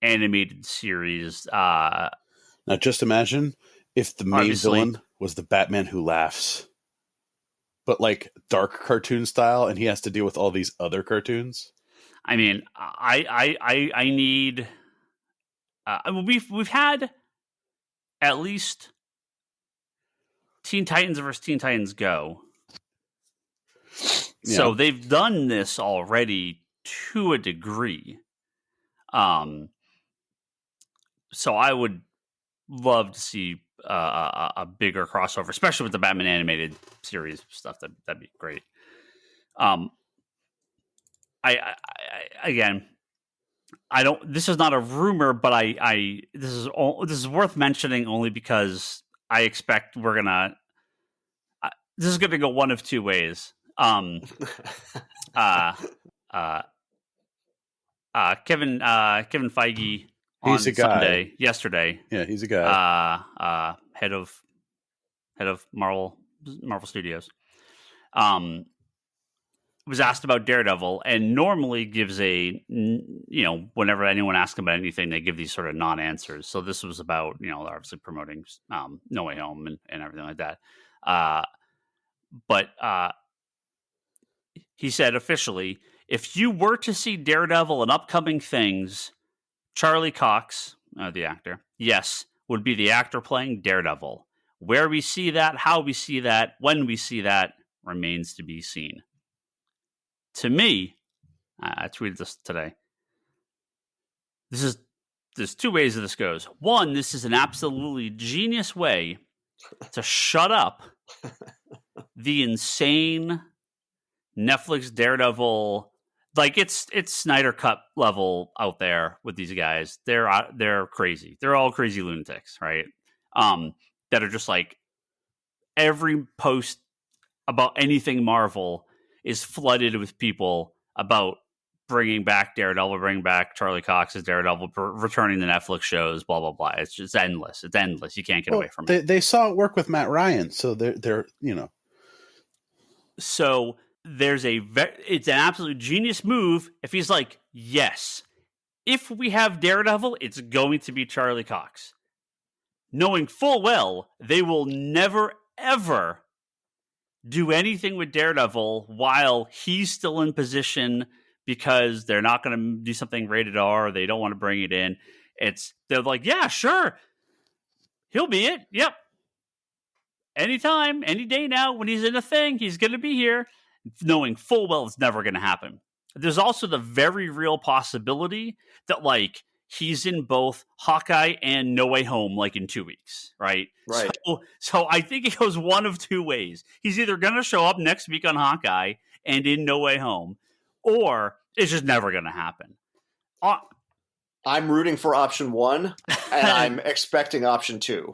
animated series. Now, just imagine if the main villain was the Batman Who Laughs, but like dark cartoon style, and he has to deal with all these other cartoons. I mean, I need. We've had at least Teen Titans versus Teen Titans Go. Yeah. So they've done this already to a degree. So I would love to see a bigger crossover, especially with the Batman animated series stuff. That'd be great. I don't. This is not a rumor, but this is worth mentioning only because I expect we're gonna. This is gonna go one of two ways. Kevin Feige on Sunday, yesterday. Yeah, he's a guy. Head of Marvel Studios. Was asked about Daredevil, and normally gives whenever anyone asks him about anything, they give these sort of non-answers. So this was about, obviously promoting No Way Home and everything like that. But he said officially, if you were to see Daredevil in upcoming things, Charlie Cox, the actor, yes, would be the actor playing Daredevil. Where we see that, how we see that, when we see that, remains to be seen. To me, I tweeted this today. There's two ways that this goes. One, this is an absolutely genius way to shut up the insane Netflix Daredevil, like it's Snyder Cut level out there with these guys. They're crazy. They're all crazy lunatics, right? That are just like every post about anything Marvel is flooded with people about bringing back Daredevil, bringing back Charlie Cox's Daredevil, returning the Netflix shows, blah blah blah. It's just endless. It's endless. You can't get away from it. They saw it work with Matt Ryan, so they're So it's an absolute genius move if he's like, yes, if we have Daredevil, it's going to be Charlie Cox, knowing full well they will never ever do anything with Daredevil while he's still in position, because they're not going to do something rated R, or they don't want to bring it in. They're like, yeah, sure, he'll be it. Yep. Anytime, any day now, when he's in a thing, he's going to be here, knowing full well it's never going to happen. There's also the very real possibility that, like, he's in both Hawkeye and No Way Home, like, in 2 weeks, right? Right. So I think it goes one of two ways. He's either going to show up next week on Hawkeye and in No Way Home, or it's just never going to happen. I'm rooting for option 1, and I'm expecting option 2.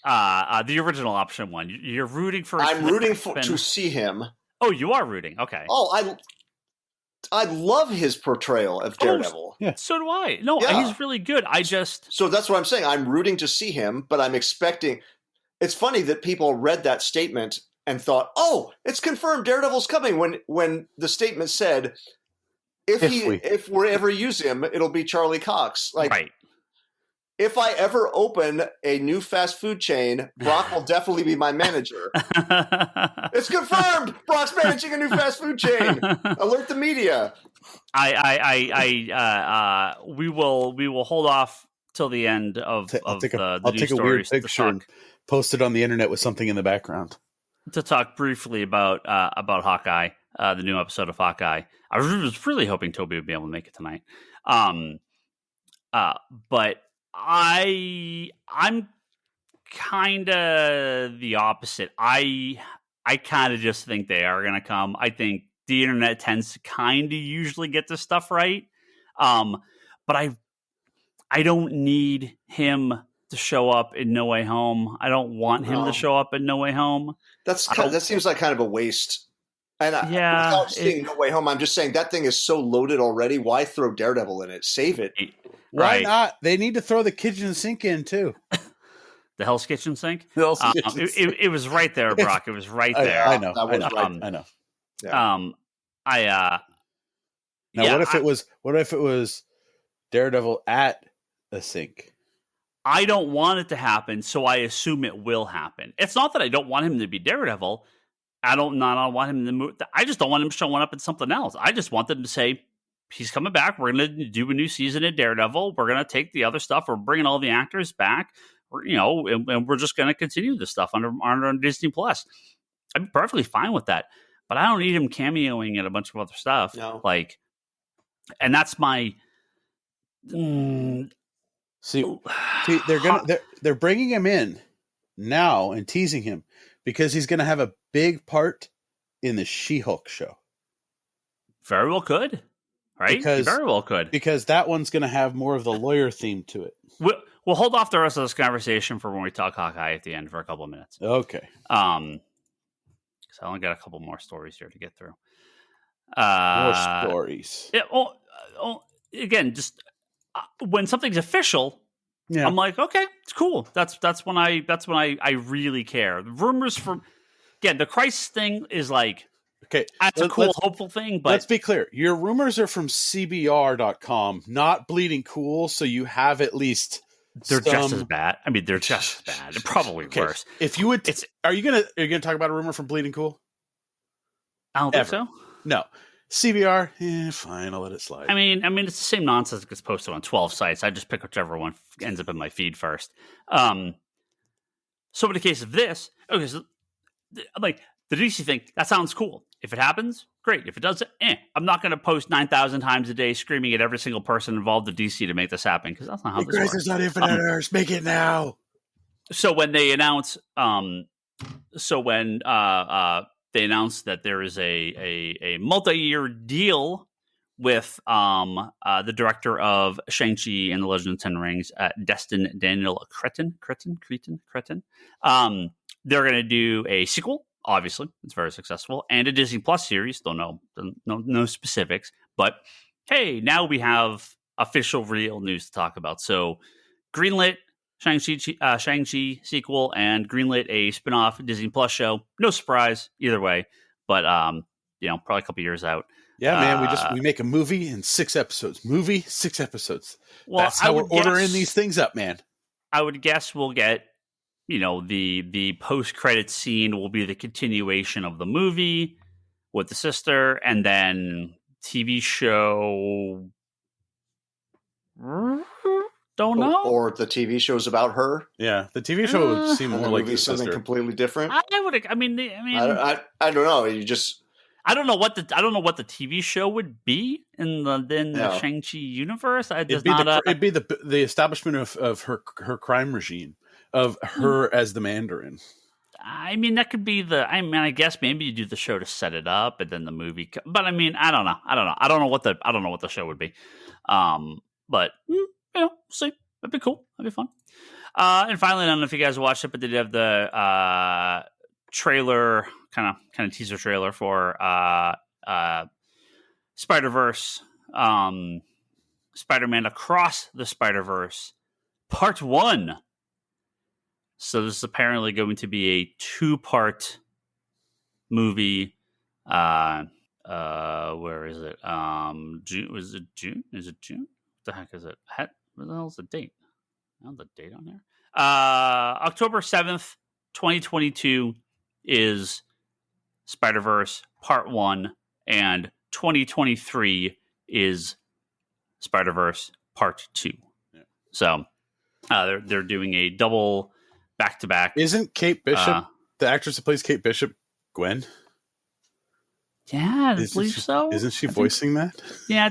The original option 1. You're rooting for. I'm rooting to see him. Oh, you are rooting. Okay. Oh, I love his portrayal of Daredevil. yeah. So do I. No, he's really good. So that's what I'm saying. I'm rooting to see him, but I'm expecting. It's funny that people read that statement and thought, "Oh, it's confirmed Daredevil's coming." When the statement said, "If we ever use him, it'll be Charlie Cox." Like, right. If I ever open a new fast food chain, Brock will definitely be my manager. It's confirmed. Brock's managing a new fast food chain. Alert the media. We will hold off till the end of I'll take the a news weird stories picture and post it on the internet with something in the background to talk briefly about Hawkeye, the new episode of Hawkeye. I was really hoping Toby would be able to make it tonight, but I'm kind of the opposite. I kind of just think they are going to come. I think the internet tends to kind of usually get this stuff right. But I don't need him to show up in No Way Home. I don't want him to show up in No Way Home. That seems like kind of a waste. And without seeing No Way Home, I'm just saying that thing is so loaded already. Why throw Daredevil in it? Save it. Why not? They need to throw the kitchen sink in too. The Hell's Kitchen sink? It was right there, Brock. It was right there. I know. Yeah. What if it was Daredevil at a sink? I don't want it to happen, so I assume it will happen. It's not that I don't want him to be Daredevil. I don't want him to move. I just don't want him showing up in something else. I just want them to say, he's coming back. We're going to do a new season of Daredevil. We're going to take the other stuff. We're bringing all the actors back. And we're just going to continue this stuff under Disney Plus. I'm perfectly fine with that, but I don't need him cameoing in a bunch of other stuff. No. Like, and that's my. See, they're bringing him in now and teasing him because he's going to have a big part in the She-Hulk show. Very well could. Right? Very well could. Because that one's going to have more of the lawyer theme to it. We'll hold off the rest of this conversation for when we talk Hawkeye at the end for a couple of minutes. Okay. So I only got a couple more stories here to get through. More stories. Again, just when something's official, I'm like, okay, it's cool. That's when I really care. The rumors the Crisis thing is like, okay, that's a cool, hopeful thing. But let's be clear. Your rumors are from CBR.com, not Bleeding Cool, so you have at least they're just as bad. I mean, they're just as bad. They're probably worse. If you would, are you gonna talk about a rumor from Bleeding Cool? I don't think so. No. CBR, fine, I'll let it slide. I mean, it's the same nonsense that gets posted on 12 sites. I just pick whichever one ends up in my feed first. So in the case of this, okay, so like the DC thing, that sounds cool. If it happens, great. If it doesn't, I'm not going to post 9,000 times a day screaming at every single person involved in DC to make this happen, because that's not how this works. Crisis on Infinite Earths, make it now. So when they announce, they announced that there is a multi-year deal with the director of Shang-Chi and the Legend of the Ten Rings, Destin Daniel Cretton. They're going to do a sequel. Obviously, it's very successful, and a Disney Plus series. Don't know, no specifics, but hey, now we have official, real news to talk about. So, greenlit Shang-Chi sequel, and greenlit a spin-off Disney Plus show. No surprise either way, but probably a couple years out. Yeah, man, we make a movie in 6 episodes. Movie, 6 episodes. Well, that's how we're ordering these things up, man. I would guess we'll get, the post-credit scene will be the continuation of the movie with the sister, and then TV show. Don't know. Or the TV show's about her. Yeah, the TV show would seem more like the something sister. Completely different. I don't know. You just. I don't know what the TV show would be in the Shang-Chi universe. It'd be the establishment of her crime regime, of her as the Mandarin. I mean, that could be I guess maybe you do the show to set it up, and then the movie. But I mean, I don't know. I don't know what the show would be. But see, that'd be cool. That'd be fun. And finally, I don't know if you guys watched it, but they did have the trailer, kind of teaser trailer for Spider-Verse, Spider-Man Across the Spider-Verse, Part 1. So this is apparently going to be a 2-part movie. Where is it? June? Is it June? What the heck is it? What the hell is the date? I have the date on here. October 7th, 2022 is Spider-Verse Part 1, and 2023 is Spider-Verse Part 2. Yeah. So they're doing a double back-to-back. Isn't Kate Bishop, the actress that plays Kate Bishop, Gwen? Yeah, I believe so. Isn't she voicing that? Yeah.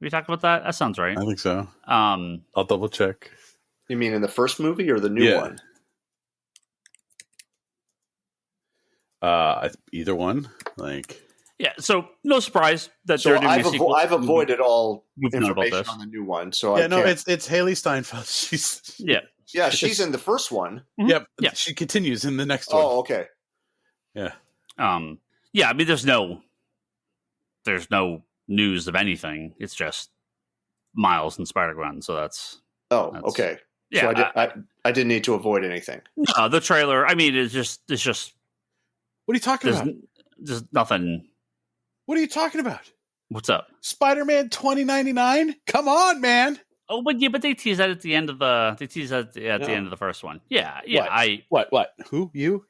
We talked about that? That sounds right. I think so. I'll double check. You mean in the first movie or the new one? Either one. So no surprise that they're doing a sequel. I've avoided all information on the new one. So it's Haley Steinfeld. She's she's in the first one. Mm-hmm. Yep. Yeah. She continues in the next one. Oh, okay. Yeah. I mean, there's no news of anything. It's just Miles and Spider-Gwen. So that's okay. Yeah, so I didn't need to avoid anything. No, the trailer. I mean, it's just. What are you talking about? There's nothing. What are you talking about? What's up? Spider-Man 2099? Come on, man. Oh, but they tease that at the end of the. They tease that at the end of the first one. Yeah. What? Who? You?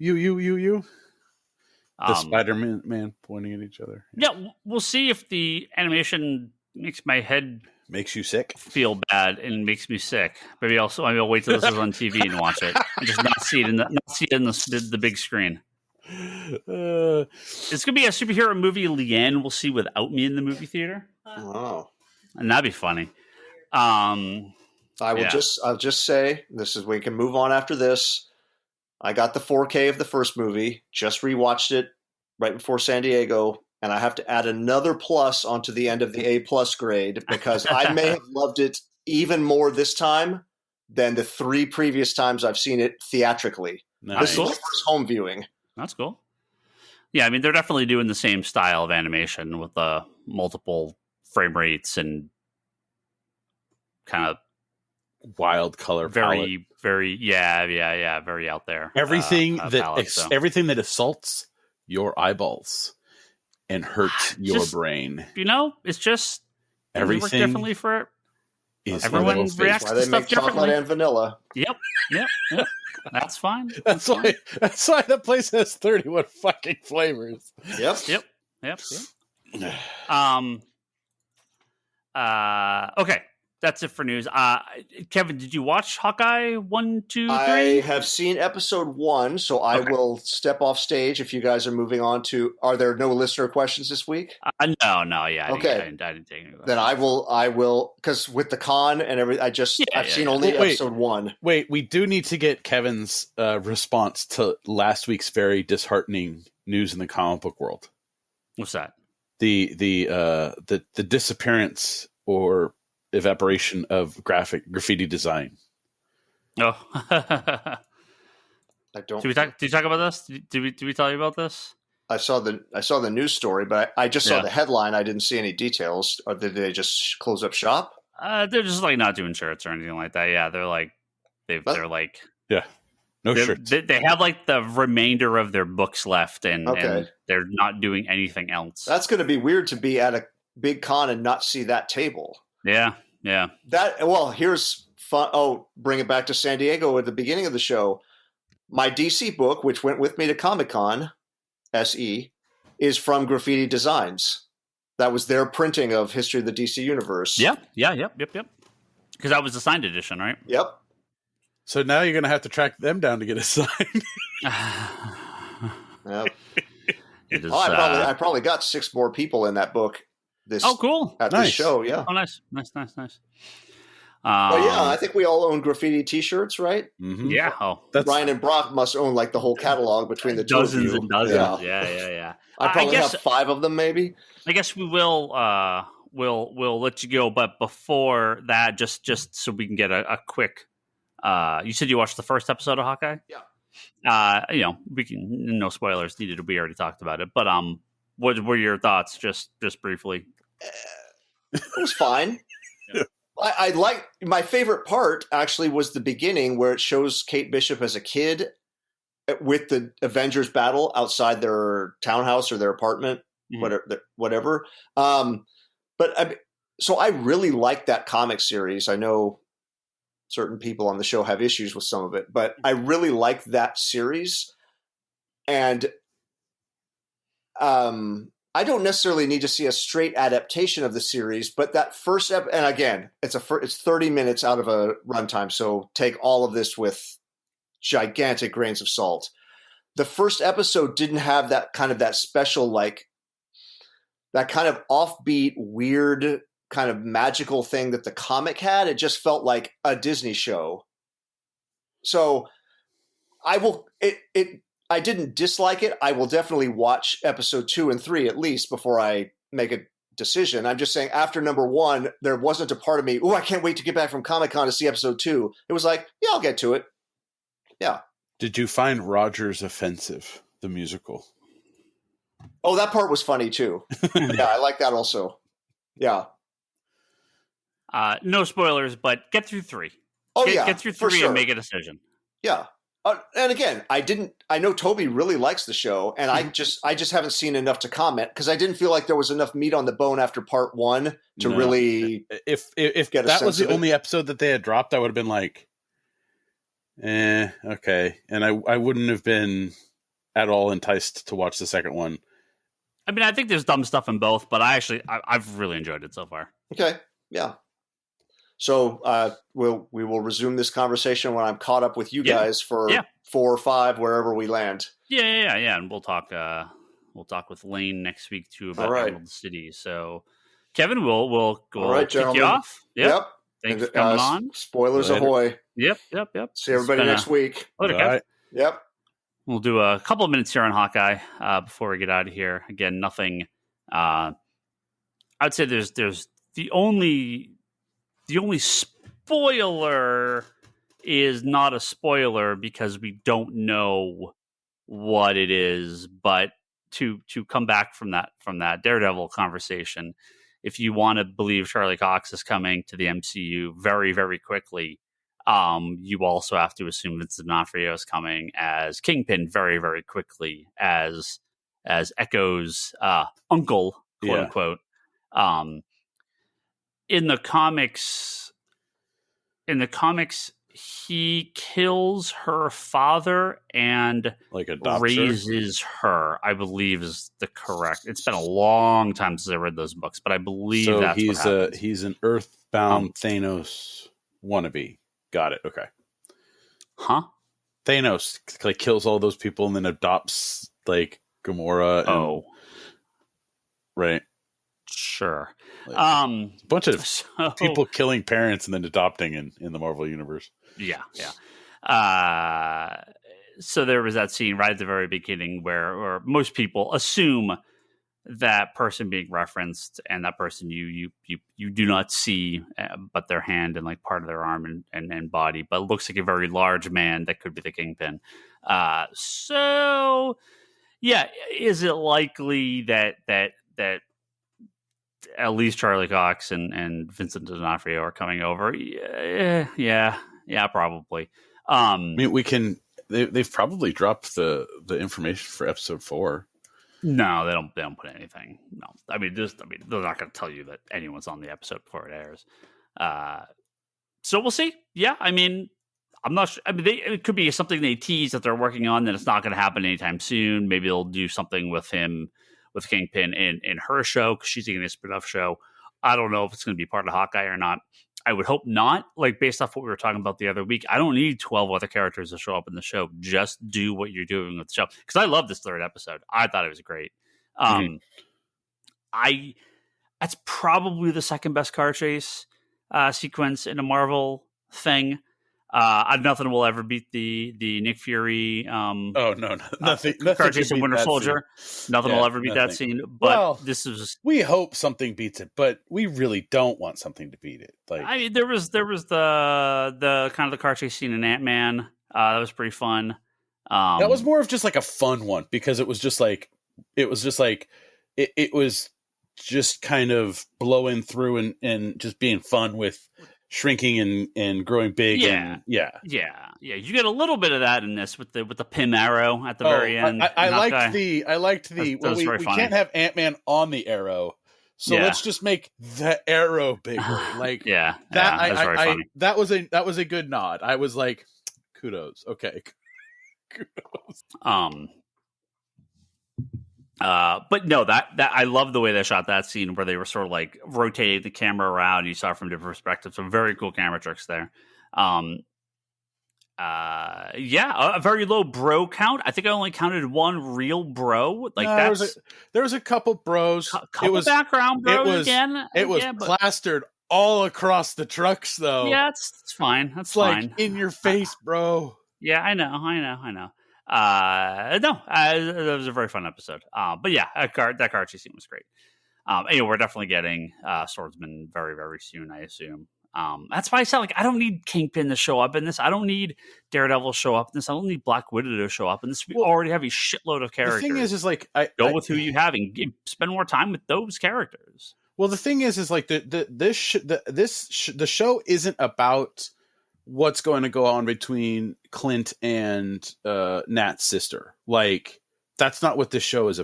The Spider-Man pointing at each other. Yeah, we'll see if the animation makes my head you sick, feel bad, and makes me sick. Maybe I'll wait till this is on TV and watch it, and just not see it in the big screen. It's gonna be a superhero movie Leanne will see without me in the movie theater. Oh, and that'd be funny. I'll just say we can move on after this. I got the 4K of the first movie, just rewatched it right before San Diego, and I have to add another plus onto the end of the A+ grade because I may have loved it even more this time than the 3 previous times I've seen it theatrically. Nice. This is my first home viewing. That's cool. Yeah, I mean, they're definitely doing the same style of animation with the multiple frame rates and kind of wild color palette. Very out there. Everything everything that assaults your eyeballs and hurts your brain. It's just everything work differently for is everyone reacts to stuff differently. Chocolate and vanilla. Yep. That's fine. That's why the place has 31 fucking flavors. Yep. Okay. that's it for news. Kevin, did you watch Hawkeye 1, 2, 3? I have seen episode 1, so I will step off stage if you guys are moving on to. Are there no listener questions this week? No, yeah. I didn't take any questions. Then I will, because with the con and everything, I've seen only episode 1. Wait, we do need to get Kevin's response to last week's very disheartening news in the comic book world. What's that? The disappearance or evaporation of graffiti design. Oh, I don't. Did you talk about this? Did we tell you about this? I saw the news story, but I just saw the headline. I didn't see any details. Or did they just close up shop? They're just like not doing shirts or anything like that. Yeah, they're like no shirts. They have like the remainder of their books left, and they're not doing anything else. That's going to be weird to be at a big con and not see that table. Yeah. Here's fun. Oh, bring it back to San Diego at the beginning of the show. My DC book, which went with me to Comic-Con, SE, is from Graffiti Designs. That was their printing of History of the DC Universe. Yep. Because that was the signed edition, right? Yep. So now you're going to have to track them down to get a sign. Yep. I probably got 6 more people in that book. Cool. At this show, yeah. Oh, nice. I think we all own graffiti T-shirts, right? Mm-hmm. Yeah. Ryan and Brock must own like the whole catalog between the dozens two of you. and dozens. Yeah. I probably have 5 of them, maybe. I guess we will. We'll let you go, but before that, just so we can get a quick. You said you watched the first episode of Hawkeye. Yeah. We can no spoilers needed. We already talked about it, but what were your thoughts? Just briefly. It was fine. Yeah. I like my favorite part actually was the beginning where it shows Kate Bishop as a kid with the Avengers battle outside their townhouse or their apartment, whatever. So I really like that comic series. I know certain people on the show have issues with some of it, but I really like that series. And I don't necessarily need to see a straight adaptation of the series, but that first and again, it's 30 minutes out of a runtime, so take all of this with gigantic grains of salt. The first episode didn't have that special, like that kind of offbeat, weird, kind of magical thing that the comic had. It just felt like a Disney show. So I didn't dislike it. I will definitely watch episode 2 and 3 at least before I make a decision. I'm just saying after number 1, there wasn't a part of me, I can't wait to get back from Comic-Con to see episode 2. It was like, yeah, I'll get to it. Yeah. Did you find Rogers offensive, the musical? Oh, that part was funny too. Yeah, I like that also. Yeah. No spoilers, but get through 3. Get through 3 and make a decision. Yeah. And again, I know Toby really likes the show, and I just haven't seen enough to comment because I didn't feel like there was enough meat on the bone after part 1 to really. If that was the only episode that they had dropped, I would have been like, okay, and I wouldn't have been at all enticed to watch the second one. I mean, I think there's dumb stuff in both, but I've really enjoyed it so far. Okay, yeah. So we will resume this conversation when I'm caught up with you guys for 4 or 5, wherever we land. Yeah, and we'll talk with Lane next week too about Emerald City. So, Kevin, we'll kick you off. Yep. Thanks for coming on. Spoilers ahoy. Yep. See everybody next week. Later, Kev. Yep. We'll do a couple of minutes here on Hawkeye before we get out of here. Again, nothing. I'd say there's the only spoiler is not a spoiler because we don't know what it is. But to come back from that Daredevil conversation, if you want to believe Charlie Cox is coming to the MCU very, very quickly, you also have to assume Vincent D'Onofrio is coming as Kingpin very, very quickly as Echo's uncle, quote unquote. In the comics, He kills her father and Like adopts her? raises her, I believe is the correct. It's been a long time since I read those books, but I believe So that's what happens. he's an Earthbound Thanos wannabe. Got it. Okay. Huh? Thanos like kills all those people and then adopts like Gamora. And, right. Sure. Like, a bunch of people killing parents and then adopting in the Marvel universe. Yeah. So there was that scene right at the very beginning where most people assume that person being referenced and that person you do not see but their hand and like part of their arm and body, but it looks like a very large man that could be the Kingpin. So yeah, is it likely that at least Charlie Cox and Vincent D'Onofrio are coming over? Yeah, probably. I mean, we can. They've probably dropped the information for episode 4. No, they don't put anything. No, I mean, they're not going to tell you that anyone's on the episode before it airs. So we'll see. Yeah, I mean, I'm not sure. I mean, it could be something they tease that they're working on that it's not going to happen anytime soon. Maybe they'll do something with him, with Kingpin in her show, because she's getting a spin-off show. I don't know if it's going to be part of Hawkeye or not. I would hope not. Like, based off what we were talking about the other week, I don't need 12 other characters to show up in the show. Just do what you're doing with the show. Because I love this 3rd episode. I thought it was great. That's probably the 2nd best car chase sequence in a Marvel thing. Nothing will ever beat the Nick Fury. Nothing. Car chase in Winter Soldier. Nothing will ever beat that scene. But this is. We hope something beats it, but we really don't want something to beat it. Like, there was the kind of the car chase scene in Ant-Man. That was pretty fun. That was more of just like a fun one because it was just kind of blowing through and just being fun with shrinking and growing big. Yeah. You get a little bit of that in this with the Pym arrow at the very end. I liked the. Well, we can't have Ant-Man on the arrow, so let's just make the arrow bigger. Like that was a good nod. I was like, kudos. Okay, kudos. But no, that I love the way they shot that scene where they were sort of like rotating the camera around. You saw it from different perspectives. Some very cool camera tricks there. A very low bro count. I think I only counted one real bro. Like there was a couple bros. Couple background bros again. It was plastered all across the trucks, though. Yeah, it's fine. That's like fine. In your face, bro. Yeah, I know. That was a very fun episode. But yeah, that car chase scene was great. Anyway, we're definitely getting Swordsman very, very soon, I assume. That's why I said, like, I don't need Kingpin to show up in this. I don't need Daredevil to show up in this. I don't need Black Widow to show up in this. We already have a shitload of characters. The thing is like, go with who you have and spend more time with those characters. Well, the thing is like the show isn't about what's going to go on between Clint and Nat's sister. Like, that's not what the show is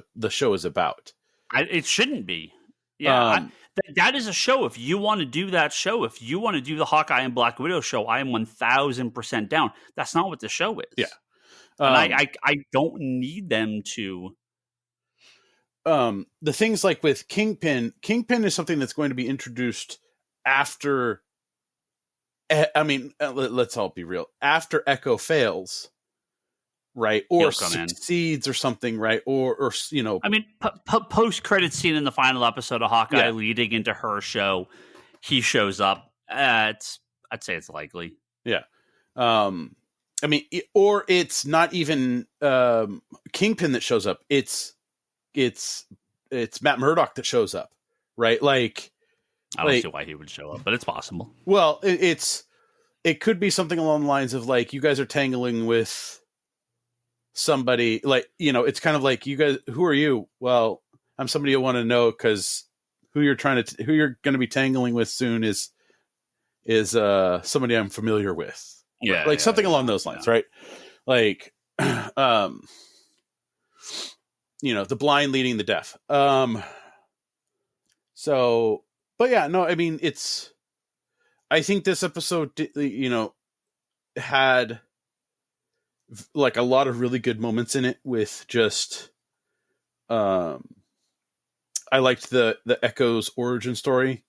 about. It shouldn't be. Yeah, that is a show. If you want to do that show, if you want to do the Hawkeye and Black Widow show, I am 1000% down. That's not what the show is. Yeah, and I don't need them to. The things like with Kingpin is something that's going to be introduced after. I mean, let's all be real. After Echo fails, right, or succeeds, or something, right, or you know, I mean, post credit scene in the final episode of Hawkeye leading into her show, he shows up. I'd say it's likely. Yeah. I mean, or it's not even Kingpin that shows up. It's Matt Murdock that shows up, right? Like. I don't see why he would show up, but it's possible. Well, it could be something along the lines of like, you guys are tangling with somebody, like, you know, it's kind of like, you guys, who are you? Well, I'm somebody you want to know because who you're going to be tangling with soon is somebody I'm familiar with. Yeah, like something along those lines, right? Like, you know, the blind leading the deaf. So. But yeah, no, I mean, I think this episode, you know, had like a lot of really good moments in it with just I liked the Echo's origin story.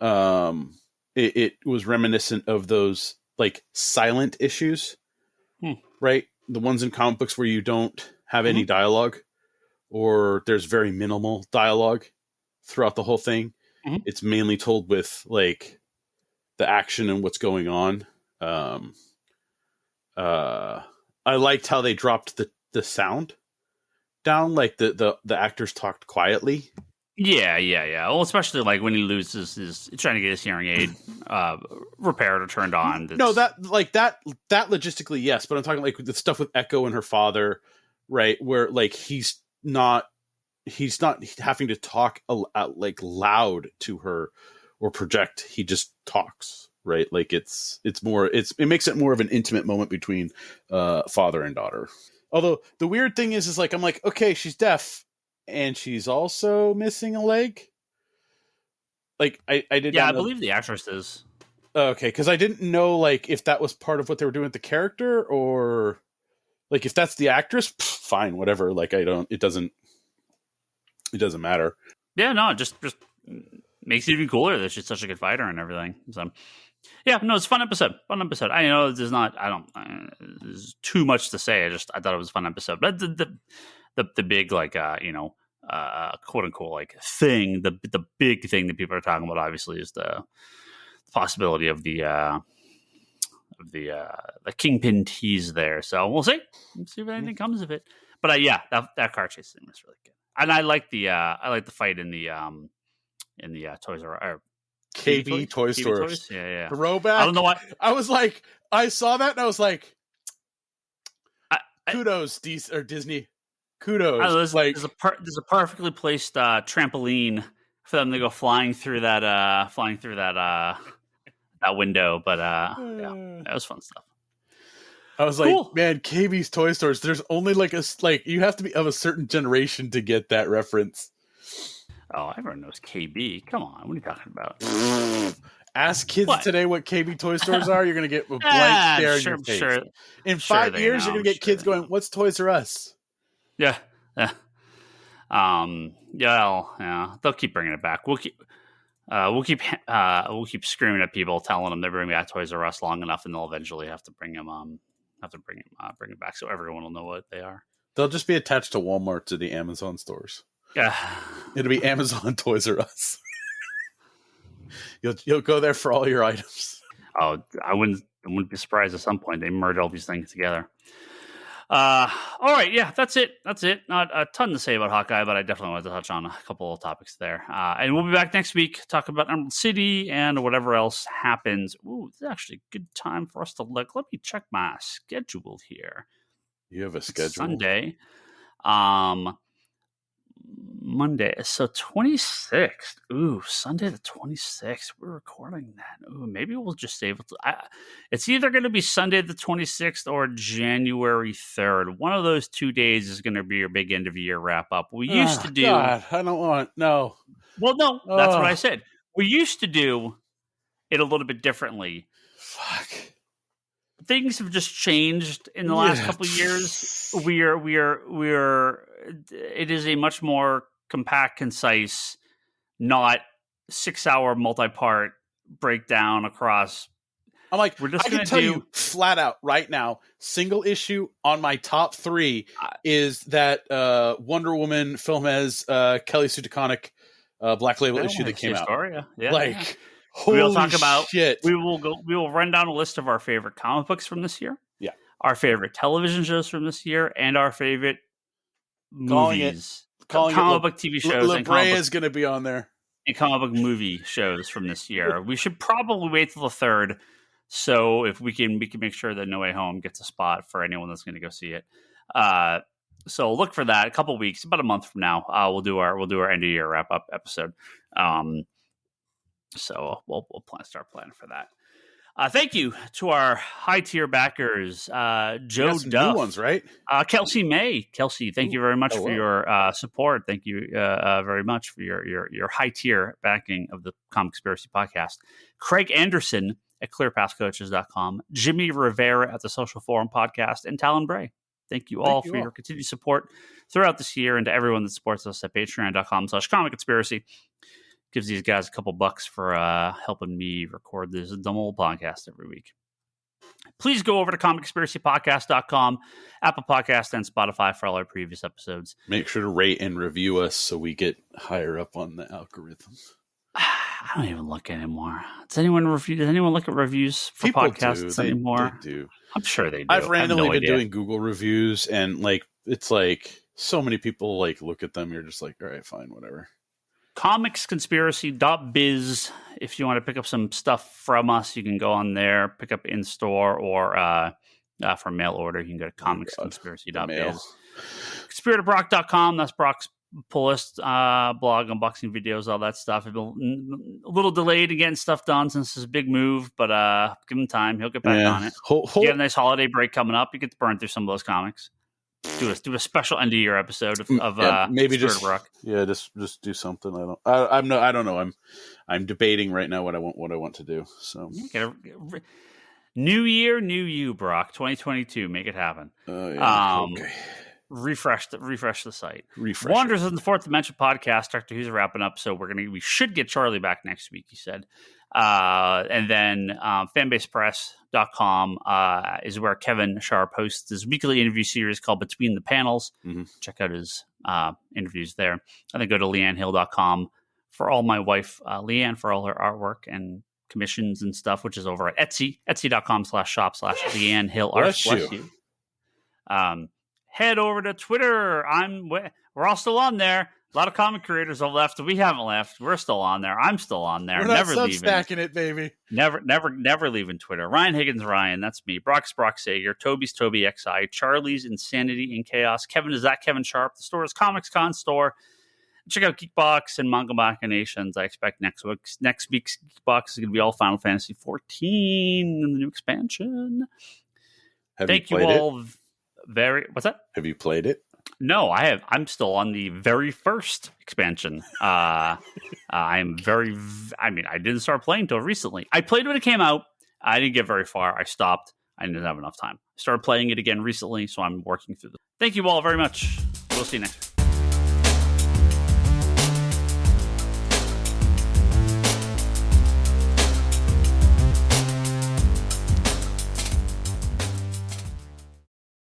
It was reminiscent of those like silent issues, right? The ones in comic books where you don't have any dialogue, or there's very minimal dialogue throughout the whole thing. It's mainly told with like the action and what's going on. I liked how they dropped the sound down, like the actors talked quietly. Yeah. Well, especially like when he loses his trying to get his hearing aid repaired or turned on. No, that logistically, yes, but I'm talking like the stuff with Echo and her father, right? Where like he's not having to talk like loud to her or project. He just talks, right? Like it makes it more of an intimate moment between father and daughter. Although the weird thing is like, I'm like, okay, she's deaf and she's also missing a leg. Like I did. Yeah, I believe the actress is. Okay, because I didn't know like if that was part of what they were doing with the character, or like if that's the actress, fine, whatever. Like it doesn't matter. Yeah, no, it just makes it even cooler that she's such a good fighter and everything. So yeah, no, it's a fun episode. I know there's too much to say. I thought it was a fun episode. But the big like quote unquote like thing, the big thing that people are talking about obviously is the possibility of the Kingpin tease there. So we'll see if anything comes of it. But that car chase thing was really good. And I like the fight in the Toys R Us. KB Toy Store. Yeah. Throwback. I don't know why. I was like, I saw that and I was like, kudos, Disney. Kudos. There's a perfectly placed trampoline for them to go flying through that window. But yeah, that was fun stuff. I was cool. Like, man, KB's Toy Stores. There's only like you have to be of a certain generation to get that reference. Oh, everyone knows KB. Come on, what are you talking about? Ask kids today what KB Toy Stores are. You're going to get a blank stare in your face. Sure, in 5 years, you're going to get kids going, "What's Toys R Us?" Yeah. Yeah. They'll keep bringing it back. We'll keep screaming at people, telling them they're bringing back Toys R Us long enough, and they'll eventually have to bring them back, so everyone will know what they are. They'll just be attached to Walmart to the Amazon stores. Yeah, it'll be Amazon Toys R Us. You'll go there for all your items. Oh, I wouldn't be surprised at some point they merge all these things together. All right, yeah, that's it. Not a ton to say about Hawkeye, but I definitely wanted to touch on a couple of topics there. And we'll be back next week, talk about Emerald City and whatever else happens. Ooh, it's actually a good time for us to look. Let me check my schedule here. You have a schedule? It's Sunday. Monday, so 26th. Ooh, Sunday the 26th. We're recording that. Ooh, maybe we'll just save it. It's either going to be Sunday the 26th or January 3rd. One of those 2 days is going to be your big end of year wrap up. We used to do. God, I don't want no. Well, no, that's what I said. We used to do it a little bit differently. Fuck. Things have just changed in the last couple of years. We're. It is a much more compact, concise, not 6-hour multi-part breakdown across. I'm like, I can tell you flat out right now, single issue on my top 3 is that Wonder Woman film as Kelly Sue DeConnick Black Label issue that came out. Yeah. Holy we'll talk about shit. We will run down a list of our favorite comic books from this year. Yeah. Our favorite television shows from this year and our favorite movies. Comic book TV shows. La Brea is going to be on there. And comic book movie shows from this year. We should probably wait till the 3rd. So if we can make sure that No Way Home gets a spot for anyone that's going to go see it. So look for that. A couple weeks, about a month from now, we'll do our end of year wrap up episode. So we'll start planning for that. Thank you to our high tier backers, Joe Duff, new ones, right? Kelsey May. Kelsey, thank you very much for your support. Thank you very much for your high tier backing of the Comic Conspiracy podcast. Craig Anderson at clearpasscoaches.com, Jimmy Rivera at the Social Forum Podcast, and Talon Bray. Thank you all for your continued support throughout this year, and to everyone that supports us at patreon.com/comicconspiracy. Gives these guys a couple bucks for helping me record this dumb old podcast every week. Please go over to comicconspiracypodcast.com, Apple Podcast, and Spotify for all our previous episodes. Make sure to rate and review us so we get higher up on the algorithm. I don't even look anymore. Does anyone look at reviews for People podcasts anymore? They do. I'm sure they do. I've randomly been doing Google reviews, and like it's like so many people like look at them. You're just like, all right, fine, whatever. Comicsconspiracy.biz. If you want to pick up some stuff from us, you can go on there, pick up in store, or for mail order, you can go to comicsconspiracy.biz. Conspiratobrock.com. That's Brock's pull list, blog, unboxing videos, all that stuff. It's been a little delayed to getting stuff done since this big move, but give him time. He'll get back on it. You have a nice holiday break coming up. You get to burn through some of those comics. Do a special end of year episode of maybe just Brock. Yeah, just do something. I don't know. I'm debating right now what I want to do. So new year, new you, Brock. 2022, make it happen. Okay. Refresh the site. Wanderers in the Fourth Dimension podcast. Doctor Who's wrapping up, so we should get Charlie back next week, he said. And then fanbasepress.com is where Kevin Sharp hosts his weekly interview series called Between the Panels. Mm-hmm. Check out his interviews there. And then go to leannehill.com for all my wife, Leanne, for all her artwork and commissions and stuff, which is over at Etsy, etsy.com/shop/LeanneHillArt. Bless you. Head over to Twitter. We're all still on there. A lot of comic creators have left. We haven't left. We're still on there. I'm still on there. We're not stacking it, baby. Never leaving Twitter. Ryan Higgins, Ryan. That's me. Brock's Brock Sager. Toby's Toby XI. Charlie's Insanity and Chaos. Kevin is that Kevin Sharp. The store is Comics Con Store. Check out Geekbox and Manga Machinations. I expect next week's Geekbox is going to be all Final Fantasy 14 and the new expansion. Thank you all. What's that? Have you played it? No, I have. I'm still on the very first expansion. I didn't start playing until recently. I played when it came out. I didn't get very far. I stopped. I didn't have enough time. I started playing it again recently, so I'm working through this. Thank you all very much. We'll see you next week.